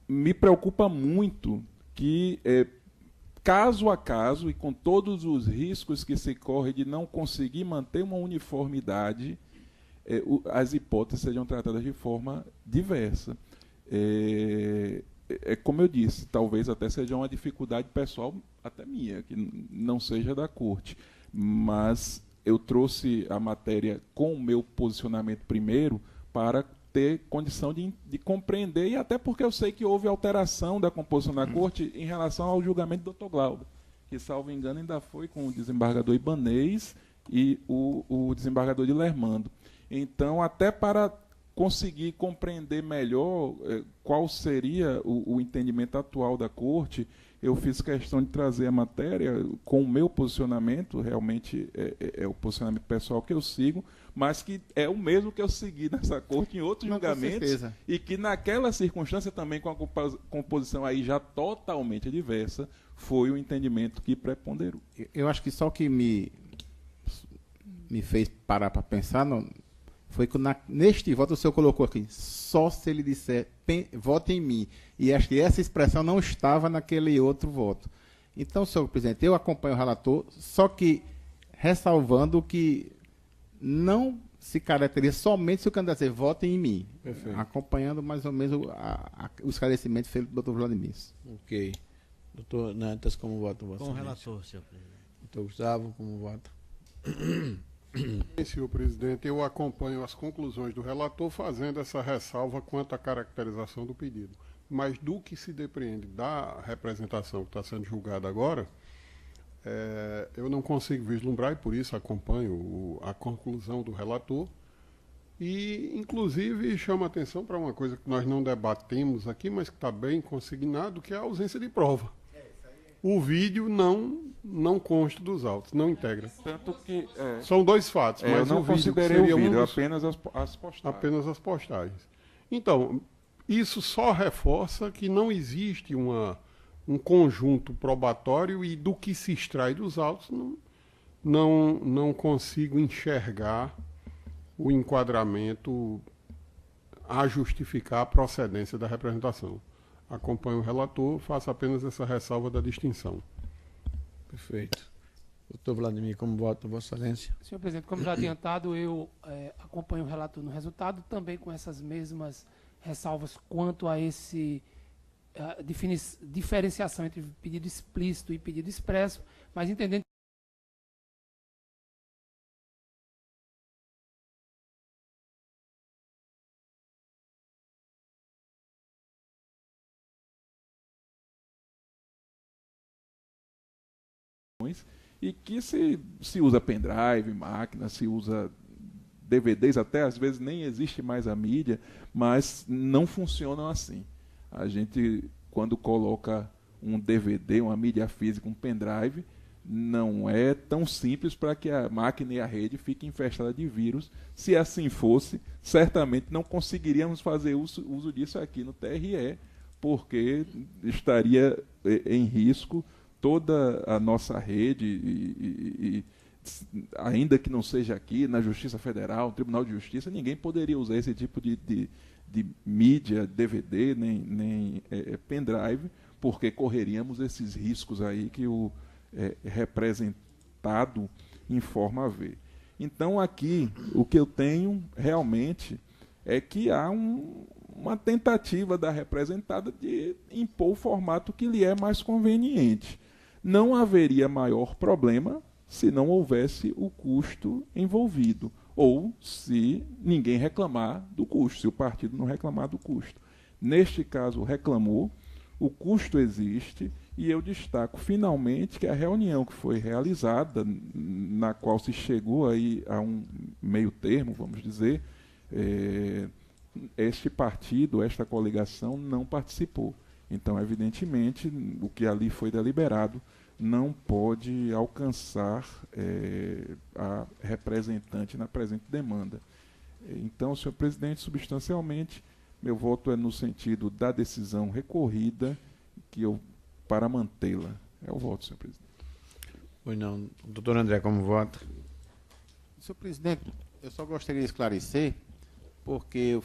Me preocupa muito que, caso a caso, e com todos os riscos que se corre de não conseguir manter uma uniformidade, as hipóteses sejam tratadas de forma diversa. Como eu disse, talvez até seja uma dificuldade pessoal, até minha, que não seja da Corte, mas eu trouxe a matéria com o meu posicionamento primeiro para ter condição de compreender, e até porque eu sei que houve alteração da composição da Corte em relação ao julgamento do Dr. Glauber, que, salvo engano, ainda foi com o desembargador Ibanez e o desembargador de Lermando. Então, até para conseguir compreender melhor qual seria o entendimento atual da Corte, eu fiz questão de trazer a matéria com o meu posicionamento, realmente é o posicionamento pessoal que eu sigo, mas que é o mesmo que eu segui nessa Corte em outros julgamentos, e que naquela circunstância também, com a composição aí já totalmente diversa, foi o entendimento que preponderou. Eu acho que só o que me fez parar para pensar foi que neste voto o senhor colocou aqui, só se ele disser, vote em mim. E acho que essa expressão não estava naquele outro voto. Então, senhor presidente, eu acompanho o relator, só que ressalvando que não se caracteriza somente se o candidato dizer, votem em mim. Perfeito. Acompanhando mais ou menos o esclarecimento feito do doutor Vladimir. Ok. Doutor Nantas, como vota Vossa Com o Excelência? relator, senhor presidente. Doutor Gustavo, como vota? Senhor presidente, eu acompanho as conclusões do relator fazendo essa ressalva quanto à caracterização do pedido. Mas do que se depreende da representação que está sendo julgada agora, eu não consigo vislumbrar e por isso acompanho a conclusão do relator e, inclusive, chamo a atenção para uma coisa que nós não debatemos aqui, mas que está bem consignado, que é a ausência de prova. O vídeo não consta dos autos, não integra. Tanto que... São dois fatos, mas eu não o vídeo considerei seria o vídeo, um apenas as postagens. apenas as postagens. Então, isso só reforça que não existe um conjunto probatório e do que se extrai dos autos não consigo enxergar o enquadramento a justificar a procedência da representação. Acompanho o relator, faço apenas essa ressalva da distinção. Perfeito. Doutor Vladimir, como vota Vossa Excelência? Senhor presidente, como já adiantado, eu acompanho o relator no resultado, também com essas mesmas ressalvas quanto a esse diferenciação entre pedido explícito e pedido expresso, mas entendendo e que se usa pendrive, máquina, se usa DVDs, até às vezes nem existe mais a mídia, mas não funcionam assim. A gente, quando coloca um DVD, uma mídia física, um pendrive, não é tão simples para que a máquina e a rede fiquem infestadas de vírus. Se assim fosse, certamente não conseguiríamos fazer uso disso aqui no TRE, porque estaria em risco toda a nossa rede, e ainda que não seja aqui, na Justiça Federal, no Tribunal de Justiça, ninguém poderia usar esse tipo de mídia, DVD, nem pendrive, porque correríamos esses riscos aí que o representado informa haver. Então, aqui, o que eu tenho realmente é que há uma tentativa da representada de impor o formato que lhe é mais conveniente. Não haveria maior problema se não houvesse o custo envolvido, ou se ninguém reclamar do custo, se o partido não reclamar do custo. Neste caso, reclamou, o custo existe, e eu destaco finalmente que a reunião que foi realizada, na qual se chegou aí a um meio termo, vamos dizer, este partido, esta coligação não participou. Então, evidentemente, o que ali foi deliberado não pode alcançar a representante na presente demanda. Então, senhor presidente, substancialmente, meu voto é no sentido da decisão recorrida para mantê-la. É o voto, senhor presidente. Pois não. Doutor André, como vota? Senhor presidente, eu só gostaria de esclarecer, porque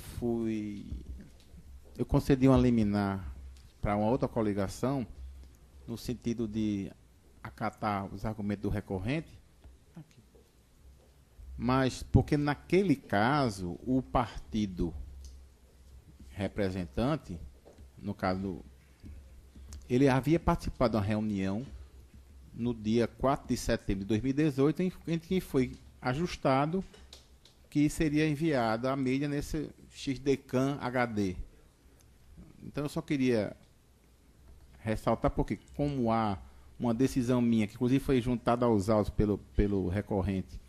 eu concedi uma liminar para uma outra coligação, no sentido de acatar os argumentos do recorrente, mas porque naquele caso o partido representante, no caso, ele havia participado de uma reunião no dia 4 de setembro de 2018, em que foi ajustado que seria enviada a mídia nesse XDCAM HD. Então eu só queria ressaltar, porque como há uma decisão minha, que inclusive foi juntada aos autos pelo recorrente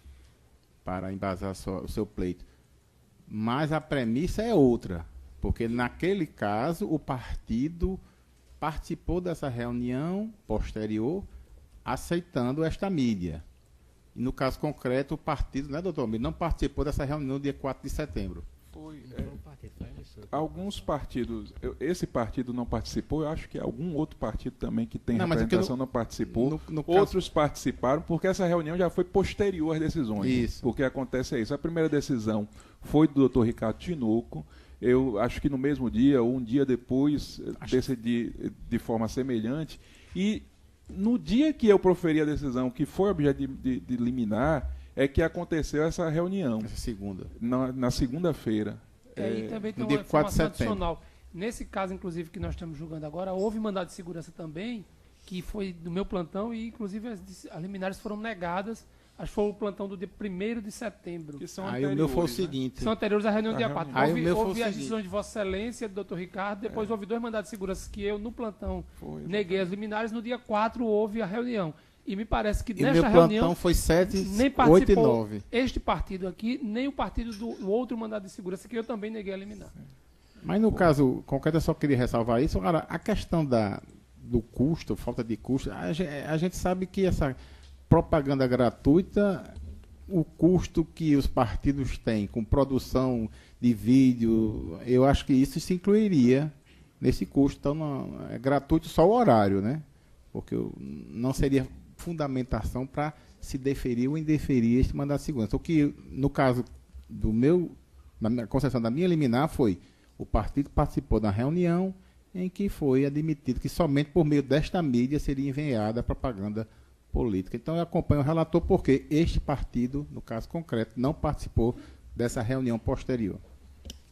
para embasar o seu pleito, mas a premissa é outra, porque naquele caso o partido participou dessa reunião posterior, aceitando esta mídia. E no caso concreto, o partido, né, doutor, não participou dessa reunião no dia 4 de setembro. Foi. Alguns partidos, esse partido não participou, eu acho que algum outro partido também que tem Não, mas representação não participou. no Outros participaram, porque essa reunião já foi posterior às decisões. Isso. Porque acontece isso. A primeira decisão foi do Dr. Ricardo Tinoco. Eu acho que no mesmo dia ou um dia depois decidi de forma semelhante. E no dia que eu proferi a decisão, que foi objeto de liminar, é que aconteceu essa reunião. Essa segunda. Na segunda-feira. E também tem no uma dia 4 de informação setembro. adicional. Nesse caso, inclusive, que nós estamos julgando agora, houve mandado de segurança também, que foi do meu plantão, e inclusive as liminares foram negadas. Acho que foi o plantão do dia 1º de setembro. Que são Aí o meu foi o anteriores, seguinte. São anteriores à reunião do dia 4. Aí o meu foi o Houve as seguinte. decisões de Vossa Excelência, do Dr. Ricardo, depois houve 2 mandados de segurança que eu, no plantão, Foi, neguei as liminares. No dia 4 houve a reunião. E me parece que E meu nesta plantão reunião foi 7, nem 8 e participou 9. este partido aqui, nem o partido do outro mandado de segurança, que eu também neguei a liminar. Mas no caso concreto, eu só queria ressalvar isso. Agora, a questão do custo, falta de custo, a gente sabe que essa propaganda gratuita, o custo que os partidos têm com produção de vídeo, eu acho que isso se incluiria nesse custo. Então, não, é gratuito só o horário, né? Porque não seria fundamentação para se deferir ou indeferir este mandado de segurança. O que, no caso na concessão da minha liminar, foi o partido participou da reunião em que foi admitido que somente por meio desta mídia seria enviada a propaganda política. Então, eu acompanho o relator porque este partido, no caso concreto, não participou dessa reunião posterior.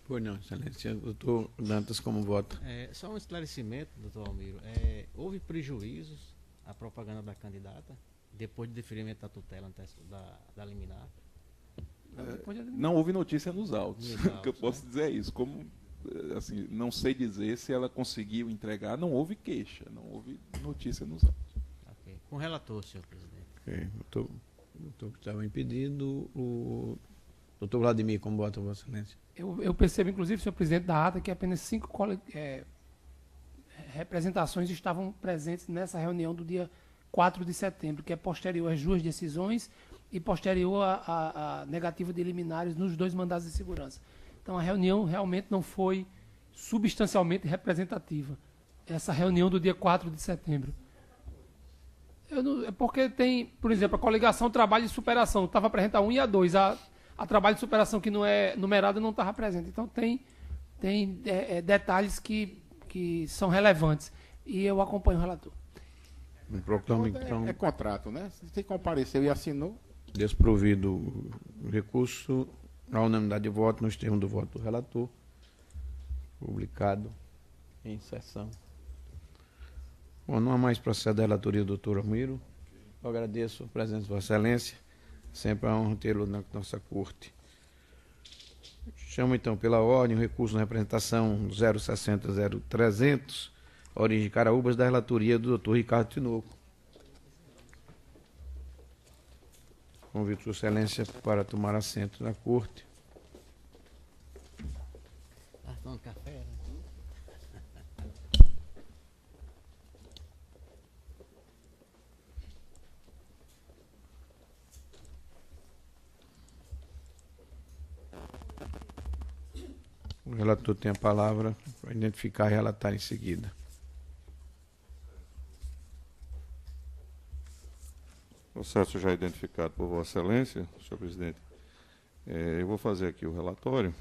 Pois não, excelência. Doutor Dantas, como vota? Só um esclarecimento, doutor Almiro. Houve prejuízos à propaganda da candidata depois do deferimento da tutela da liminar? Não houve notícia nos autos. Nos O que eu autos, posso dizer é isso. Como, assim, não sei dizer se ela conseguiu entregar, não houve queixa, não houve notícia nos autos. Ok. Com o relator, senhor presidente. Ok. Doutor que estava impedido, o doutor Vladimir, como vota, Vossa Excelência? Eu percebo, inclusive, senhor presidente da ata, que apenas 5 representações estavam presentes nessa reunião do dia 4 de setembro, que é posterior às 2 decisões e posterior à negativa de liminares nos 2 mandados de segurança. Então, a reunião realmente não foi substancialmente representativa. Essa reunião do dia 4 de setembro. É porque tem, por exemplo, a coligação Trabalho e Superação. Estava apresentada a 1 e a 2. A Trabalho de Superação, que não é numerada, não estava presente. Então, tem detalhes que são relevantes. E eu acompanho o relator. É contrato, né? Se compareceu e assinou. Desprovido o recurso, a unanimidade de voto nos termos do voto do relator, publicado em sessão. Bom, não há mais processo da relatoria do doutor Almiro. Eu agradeço a presença de Vossa Excelência. Sempre é uma honra tê-lo na nossa corte. Chamo então pela ordem o recurso na representação 060-0300, origem de Caraúbas, da relatoria do doutor Ricardo Tinoco. Convido Sua Excelência para tomar assento na corte. Tá tomando café, né? O relator tem a palavra para identificar e relatar em seguida. Processo já identificado por Vossa Excelência, senhor presidente. Eu vou fazer aqui o relatório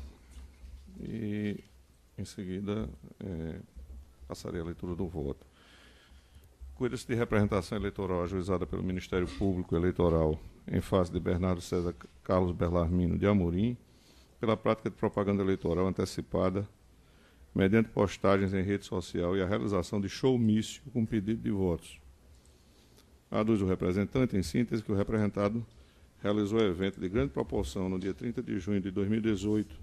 e, em seguida, passarei a leitura do voto. Cuida-se de representação eleitoral ajuizada pelo Ministério Público Eleitoral em face de Bernardo César Carlos Belarmino de Amorim, pela prática de propaganda eleitoral antecipada, mediante postagens em rede social e a realização de showmício com pedido de votos. Aduz o representante, em síntese, que o representado realizou evento de grande proporção no dia 30 de junho de 2018,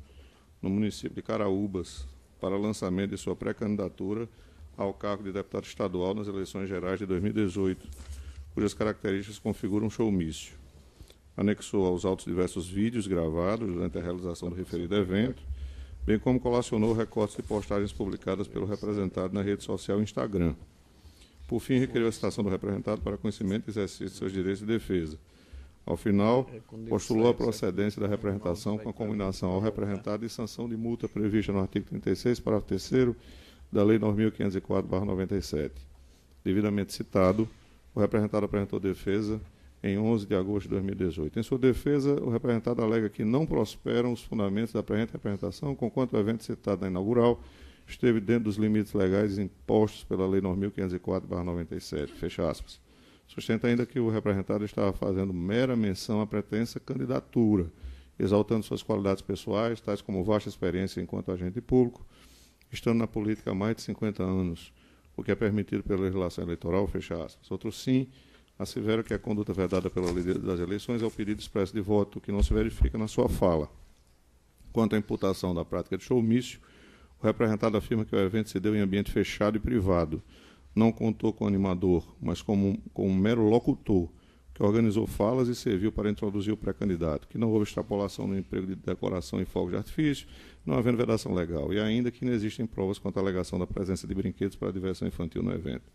no município de Caraúbas, para lançamento de sua pré-candidatura ao cargo de deputado estadual nas eleições gerais de 2018, cujas características configuram um showmício. Anexou aos autos diversos vídeos gravados durante a realização do referido evento, bem como colacionou recortes de postagens publicadas pelo representado na rede social Instagram. Por fim, requeriu a citação do representado para conhecimento e exercício de seus direitos de defesa, Ao final, postulou a procedência da representação com a combinação ao representado e sanção de multa prevista no artigo 36, parágrafo 3º da Lei 9.504/97. Devidamente citado, o representado apresentou defesa em 11 de agosto de 2018. Em sua defesa, o representado alega que não prosperam os fundamentos da presente representação, conquanto o evento citado na inaugural esteve dentro dos limites legais impostos pela Lei 9.504/97. Fecha aspas. Sustenta ainda que o representado estava fazendo mera menção à pretensa candidatura, exaltando suas qualidades pessoais, tais como vasta experiência enquanto agente público, estando na política há mais de 50 anos, o que é permitido pela legislação eleitoral, fecha aspas. Outro sim, assevera que a conduta vedada pela lei das eleições é o pedido expresso de voto, que não se verifica na sua fala. Quanto à imputação da prática de showmício, o representado afirma que o evento se deu em ambiente fechado e privado, não contou com animador, mas como um mero locutor, que organizou falas e serviu para introduzir o pré-candidato, que não houve extrapolação no emprego de decoração e fogos de artifício, não havendo vedação legal, e ainda que não existem provas quanto à alegação da presença de brinquedos para diversão infantil no evento.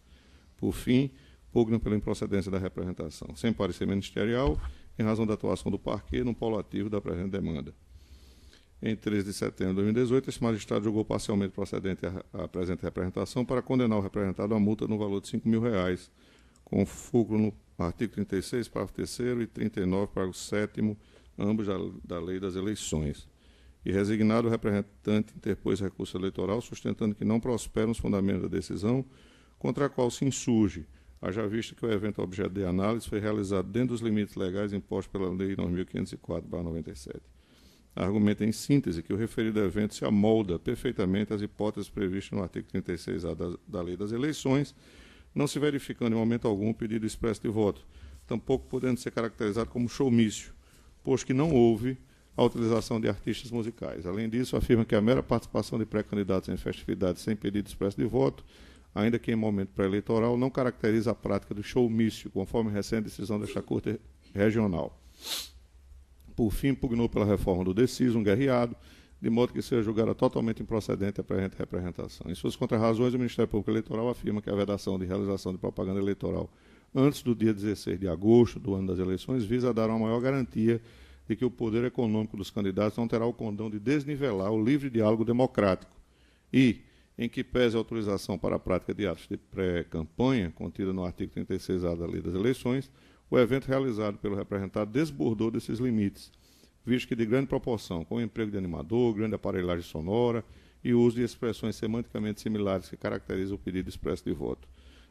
Por fim, pugnam pela improcedência da representação, sem parecer ministerial, em razão da atuação do parquê no polo ativo da presente demanda. Em 13 de setembro de 2018, esse magistrado julgou parcialmente procedente a presente representação para condenar o representado a multa no valor de R$ 5.000, com fulcro no artigo 36, parágrafo 3º e 39, parágrafo 7º, ambos da Lei das Eleições. E resignado, o representante interpôs recurso eleitoral, sustentando que não prosperam os fundamentos da decisão, contra a qual se insurge, haja vista que o evento objeto de análise foi realizado dentro dos limites legais impostos pela Lei 9.504/97. Argumenta em síntese que o referido evento se amolda perfeitamente às hipóteses previstas no artigo 36A da Lei das Eleições, não se verificando em momento algum o pedido expresso de voto, tampouco podendo ser caracterizado como showmício, pois que não houve a utilização de artistas musicais. Além disso, afirma que a mera participação de pré-candidatos em festividades sem pedido expresso de voto, ainda que em momento pré-eleitoral, não caracteriza a prática do showmício, conforme recente decisão desta Corte Regional. Por fim, pugnou pela reforma do deciso, um guerreado, de modo que seja julgada totalmente improcedente a presente representação. Em suas contrarrazões, o Ministério Público Eleitoral afirma que a vedação de realização de propaganda eleitoral antes do dia 16 de agosto do ano das eleições visa dar uma maior garantia de que o poder econômico dos candidatos não terá o condão de desnivelar o livre diálogo democrático e, em que pese a autorização para a prática de atos de pré-campanha, contida no artigo 36A da Lei das Eleições, o evento realizado pelo representado desbordou desses limites, visto que de grande proporção, com o emprego de animador, grande aparelhagem sonora e o uso de expressões semanticamente similares que caracterizam o pedido expresso de voto.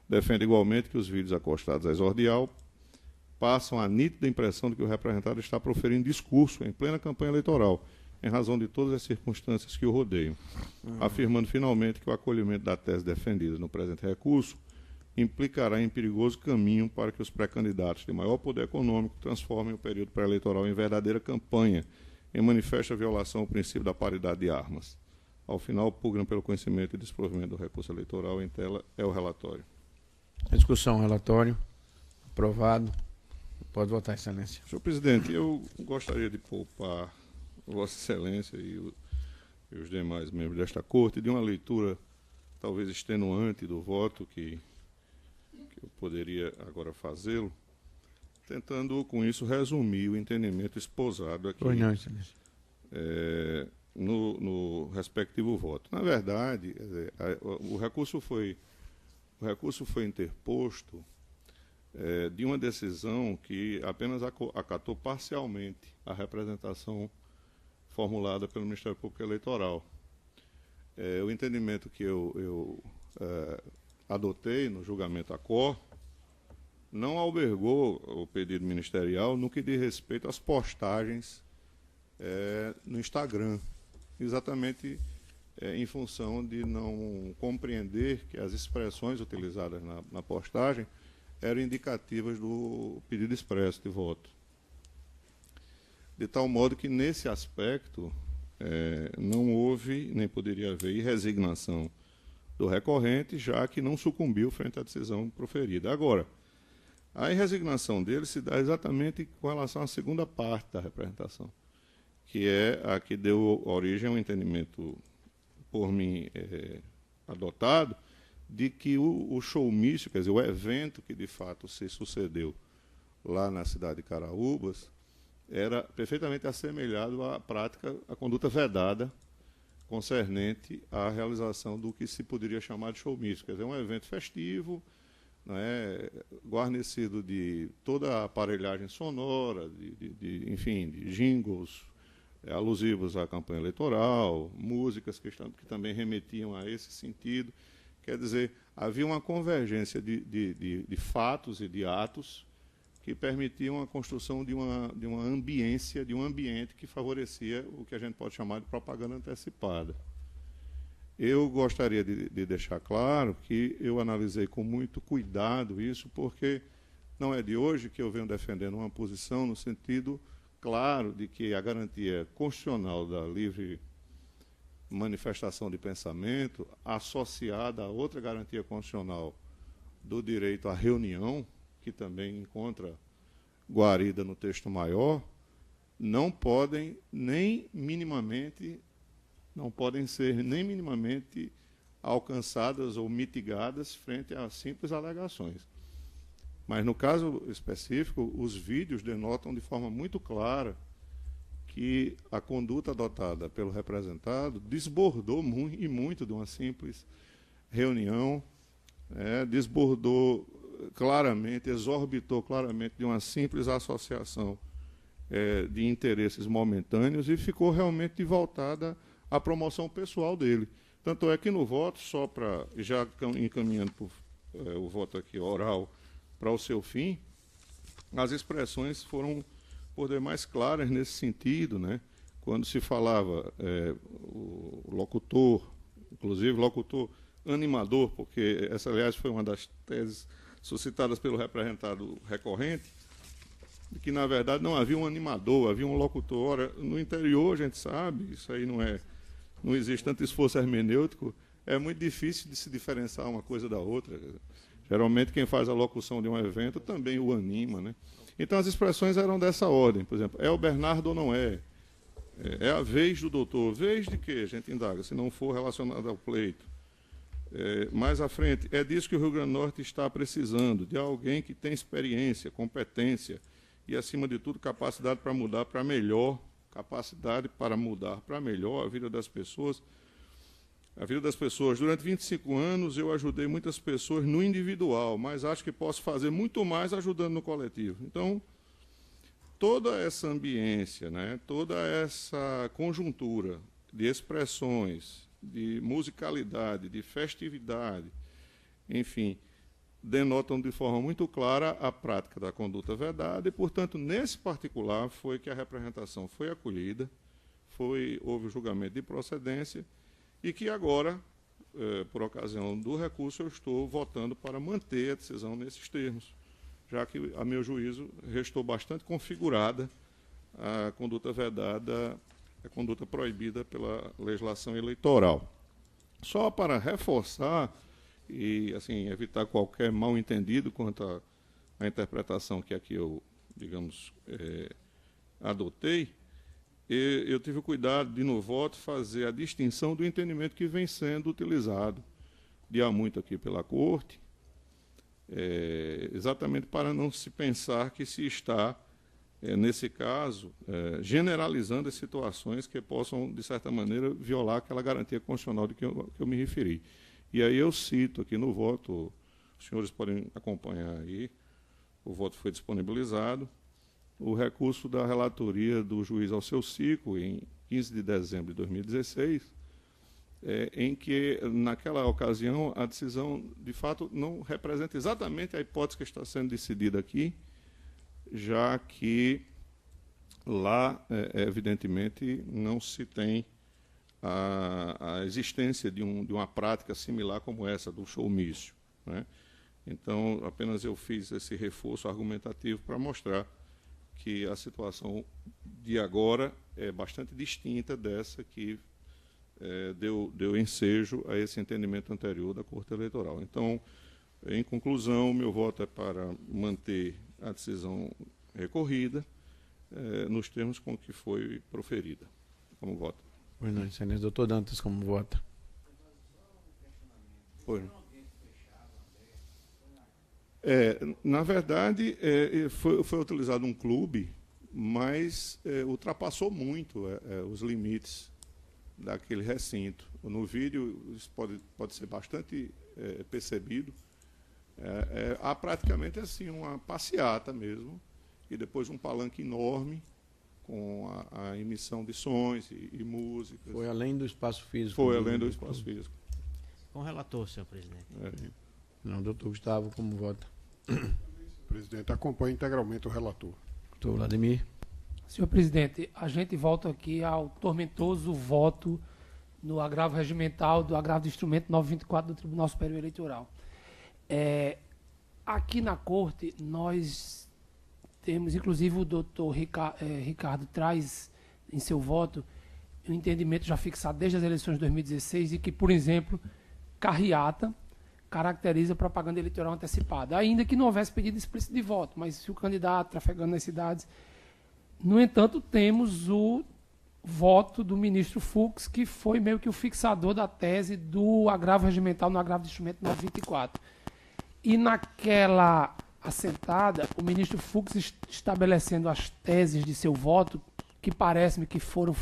Defende igualmente que os vídeos acostados à exordial passam a nítida impressão de que o representado está proferindo discurso em plena campanha eleitoral, em razão de todas as circunstâncias que o rodeiam, afirmando finalmente que o acolhimento da tese defendida no presente recurso implicará em perigoso caminho para que os pré-candidatos de maior poder econômico transformem o período pré-eleitoral em verdadeira campanha, em manifesta violação ao princípio da paridade de armas. Ao final, pugnam pelo conhecimento e desprovimento do recurso eleitoral. Em tela é o relatório. A discussão, relatório. Aprovado. Pode votar, Excelência. Senhor presidente, eu gostaria de poupar Vossa Excelência e os demais membros desta Corte de uma leitura talvez extenuante do voto que eu poderia agora fazê-lo, tentando com isso resumir o entendimento esposado aqui Pois não, Excelência. No respectivo voto. Na verdade, o recurso foi interposto de uma decisão que apenas acatou parcialmente a representação formulada pelo Ministério Público Eleitoral. O entendimento que eu adotei no julgamento à Cor não albergou o pedido ministerial no que diz respeito às postagens no Instagram, exatamente em função de não compreender que as expressões utilizadas na postagem eram indicativas do pedido expresso de voto. De tal modo que, nesse aspecto, não houve, nem poderia haver, resignação do recorrente, já que não sucumbiu frente à decisão proferida. Agora, a resignação dele se dá exatamente com relação à segunda parte da representação, que é a que deu origem ao entendimento por mim adotado, de que o showmício, quer dizer, o evento que de fato se sucedeu lá na cidade de Caraúbas, era perfeitamente assemelhado à prática, à conduta vedada concernente à realização do que se poderia chamar de showmício. Quer dizer, um evento festivo, né, guarnecido de toda a aparelhagem sonora, enfim, de jingles alusivos à campanha eleitoral, músicas que também remetiam a esse sentido. Quer dizer, havia uma convergência de fatos e de atos que permitiam a construção de uma ambiência, de um ambiente que favorecia o que a gente pode chamar de propaganda antecipada. Eu gostaria de deixar claro que eu analisei com muito cuidado isso, porque não é de hoje que eu venho defendendo uma posição no sentido claro de que a garantia constitucional da livre manifestação de pensamento, associada a outra garantia constitucional do direito à reunião, que também encontra guarida no texto maior, não podem ser nem minimamente alcançadas ou mitigadas frente a simples alegações. Mas, no caso específico, os vídeos denotam de forma muito clara que a conduta adotada pelo representado desbordou muito de uma simples reunião, desbordou claramente, exorbitou claramente de uma simples associação de interesses momentâneos e ficou realmente voltada à promoção pessoal dele. Tanto é que no voto, só para, já encaminhando o voto aqui oral para o seu fim, as expressões foram por demais claras nesse sentido, né? Quando se falava o locutor, inclusive locutor animador, porque essa, aliás, foi uma das teses suscitadas pelo representado recorrente, de que, na verdade, não havia um animador, havia um locutor. Ora, no interior, a gente sabe, isso aí não existe tanto esforço hermenêutico, é muito difícil de se diferenciar uma coisa da outra. Geralmente, quem faz a locução de um evento também o anima, né? Então, as expressões eram dessa ordem. Por exemplo, é o Bernardo ou não é? É a vez do doutor. Vez de quê? A gente indaga, se não for relacionado ao pleito. Mais à frente, é disso que o Rio Grande do Norte está precisando, de alguém que tem experiência, competência e, acima de tudo, capacidade para mudar para melhor, a vida das pessoas. A vida das pessoas. Durante 25 anos, eu ajudei muitas pessoas no individual, mas acho que posso fazer muito mais ajudando no coletivo. Então, toda essa ambiência, né, toda essa conjuntura de expressões, de musicalidade, de festividade, enfim, denotam de forma muito clara a prática da conduta vedada e, portanto, nesse particular foi que a representação foi acolhida, houve o julgamento de procedência e que agora, por ocasião do recurso, eu estou votando para manter a decisão nesses termos, já que, a meu juízo, restou bastante configurada a conduta vedada, a conduta proibida pela legislação eleitoral. Só para reforçar e assim evitar qualquer mal-entendido quanto à interpretação que aqui eu, digamos, adotei, eu tive o cuidado de, no voto, fazer a distinção do entendimento que vem sendo utilizado de há muito aqui pela Corte, exatamente para não se pensar que se está, nesse caso, generalizando as situações que possam, de certa maneira, violar aquela garantia constitucional de que eu me referi. E aí eu cito aqui no voto, os senhores podem acompanhar aí, o voto foi disponibilizado, o recurso da relatoria do juiz Alceu Cico, em 15 de dezembro de 2016, em que, naquela ocasião, a decisão, de fato, não representa exatamente a hipótese que está sendo decidida aqui, já que lá, evidentemente, não se tem a existência de uma prática similar como essa, do showmício, né? Então, apenas eu fiz esse reforço argumentativo para mostrar que a situação de agora é bastante distinta dessa que deu ensejo a esse entendimento anterior da Corte Eleitoral. Então, em conclusão, meu voto é para manter a decisão recorrida nos termos com que foi proferida. Como voto? Pois não, excelência. Doutor Dantas, como vota? Pois. Na verdade, foi utilizado um clube, mas ultrapassou muito os limites daquele recinto. No vídeo isso pode ser bastante percebido. Há praticamente assim uma passeata mesmo, e depois um palanque enorme com a emissão de sons e músicas. Foi além do espaço físico. Foi além do espaço físico. Com o relator, senhor presidente. Não, doutor Gustavo, como vota? Presidente, acompanha integralmente o relator. Doutor Vladimir. Senhor presidente, a gente volta aqui ao tormentoso voto no agravo regimental do agravo de instrumento 924 do Tribunal Superior Eleitoral. Aqui na Corte, nós temos, inclusive o doutor Ricardo traz em seu voto um entendimento já fixado desde as eleições de 2016 e que, por exemplo, carreata caracteriza propaganda eleitoral antecipada, ainda que não houvesse pedido explícito de voto, mas se o candidato trafegando nas cidades. No entanto, temos o voto do ministro Fux, que foi meio que o fixador da tese do agravo regimental no agravo de instrumento 924. E naquela assentada, o ministro Fux estabelecendo as teses de seu voto, que parece-me que foram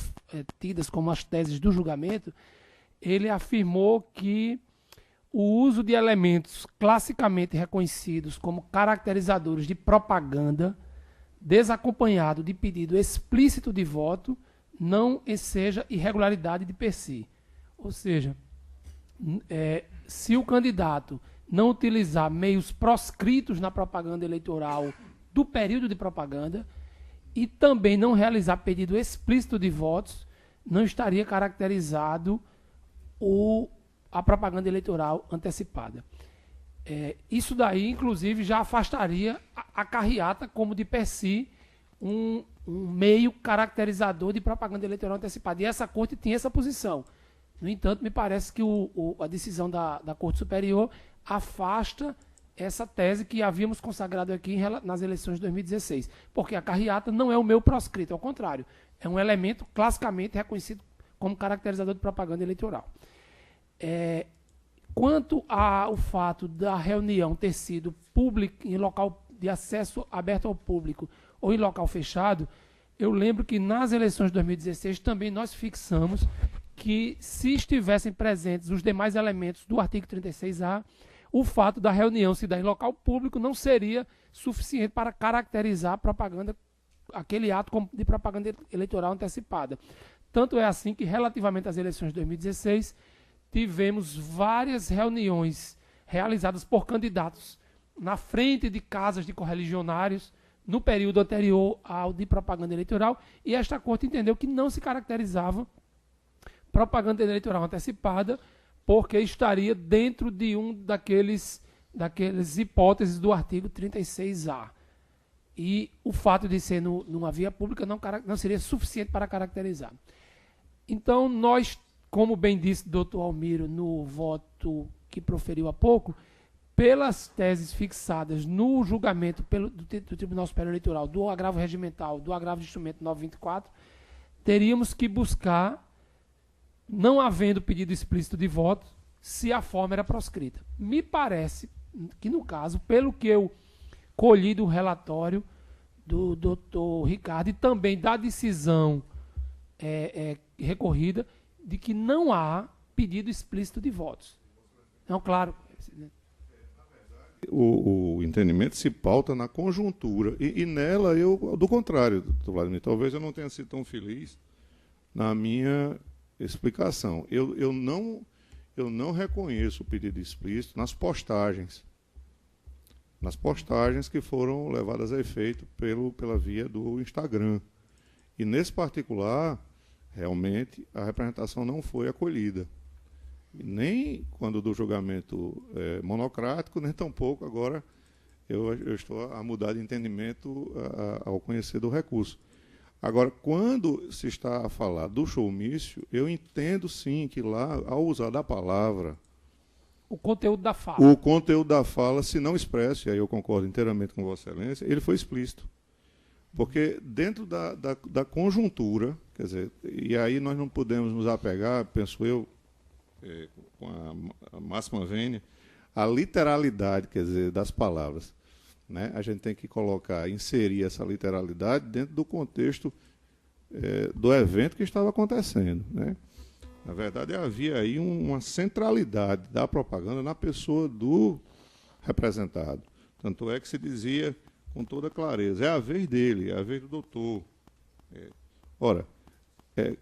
tidas como as teses do julgamento, ele afirmou que o uso de elementos classicamente reconhecidos como caracterizadores de propaganda, desacompanhado de pedido explícito de voto, não seja irregularidade de per si. Ou seja, se o candidato não utilizar meios proscritos na propaganda eleitoral do período de propaganda e também não realizar pedido explícito de votos, não estaria caracterizado a propaganda eleitoral antecipada. Isso daí, inclusive, já afastaria a carreata como de per si um meio caracterizador de propaganda eleitoral antecipada. E essa Corte tinha essa posição. No entanto, me parece que a decisão da Corte Superior afasta essa tese que havíamos consagrado aqui nas eleições de 2016. Porque a carreata não é o meu proscrito, ao contrário. É um elemento classicamente reconhecido como caracterizador de propaganda eleitoral. Quanto ao fato da reunião ter sido pública, em local de acesso aberto ao público ou em local fechado, eu lembro que nas eleições de 2016 também nós fixamos que, se estivessem presentes os demais elementos do artigo 36A, o fato da reunião se dar em local público não seria suficiente para caracterizar aquele ato de propaganda eleitoral antecipada. Tanto é assim que, relativamente às eleições de 2016, tivemos várias reuniões realizadas por candidatos na frente de casas de correligionários no período anterior ao de propaganda eleitoral, e esta Corte entendeu que não se caracterizava propaganda eleitoral antecipada, porque estaria dentro de daqueles hipóteses do artigo 36A. E o fato de ser numa via pública não seria suficiente para caracterizar. Então, nós, como bem disse o doutor Almiro no voto que proferiu há pouco, pelas teses fixadas no julgamento do Tribunal Superior Eleitoral, do agravo regimental, do agravo de instrumento 924, teríamos que buscar, não havendo pedido explícito de voto, se a forma era proscrita. Me parece que, no caso, pelo que eu colhi do relatório do doutor Ricardo e também da decisão recorrida, de que não há pedido explícito de votos. Não, claro. O entendimento se pauta na conjuntura. E nela, do contrário, doutor Vladimir, talvez eu não tenha sido tão feliz na minha explicação. Eu não reconheço o pedido explícito nas postagens que foram levadas a efeito pela via do Instagram. E, nesse particular, realmente, a representação não foi acolhida. Nem quando do julgamento monocrático, nem tampouco agora eu estou a mudar de entendimento ao conhecer do recurso. Agora, quando se está a falar do showmício, eu entendo sim que lá, ao usar da palavra... O conteúdo da fala. O conteúdo da fala, se não expresso, e aí eu concordo inteiramente com Vossa Excelência, ele foi explícito. Porque dentro da conjuntura, quer dizer, e aí nós não podemos nos apegar, penso eu, com a máxima vênia, a literalidade, quer dizer, das palavras. Né? A gente tem que inserir essa literalidade dentro do contexto do evento que estava acontecendo. Né? Na verdade, havia aí uma centralidade da propaganda na pessoa do representado. Tanto é que se dizia com toda clareza, é a vez dele, é a vez do doutor. Ora,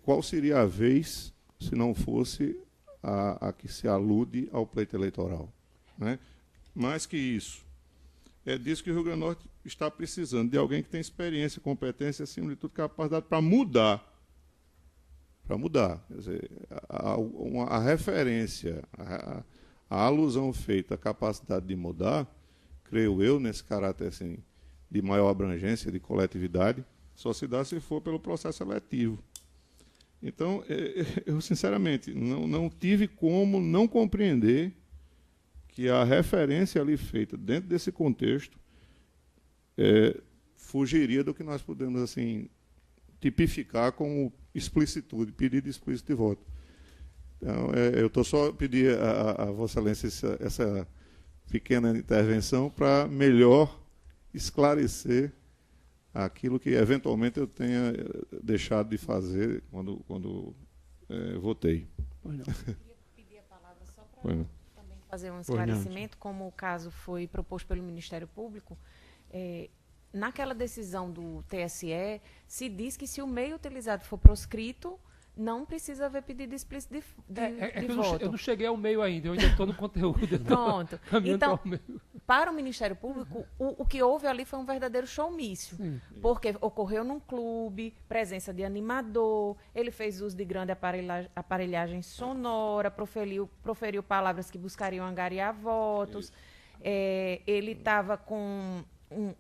qual seria a vez se não fosse a que se alude ao pleito eleitoral? Né? Mais que isso, é disso que o Rio Grande do Norte está precisando, de alguém que tem experiência, competência, acima de tudo, capacidade para mudar. Para mudar. Quer dizer, a referência, a alusão feita à capacidade de mudar, creio eu, nesse caráter assim, de maior abrangência, de coletividade, só se dá se for pelo processo seletivo. Então, eu sinceramente não tive como não compreender que a referência ali feita dentro desse contexto fugiria do que nós podemos assim tipificar como explicitude, pedido explícito de voto. Então, eu estou só pedindo a Vossa Excelência essa pequena intervenção para melhor esclarecer aquilo que eventualmente eu tenha deixado de fazer quando votei. Eu queria pedir a palavra só para também fazer um esclarecimento, como o caso foi proposto pelo Ministério Público. Naquela decisão do TSE, se diz que se o meio utilizado for proscrito, não precisa haver pedido explícito de voto. Eu não cheguei ao meio ainda, eu ainda estou no conteúdo. Pronto. Então, para o Ministério Público, o que houve ali foi um verdadeiro showmício. Sim. Porque ocorreu num clube, presença de animador, ele fez uso de grande aparelhagem sonora, proferiu palavras que buscariam angariar votos, ele estava com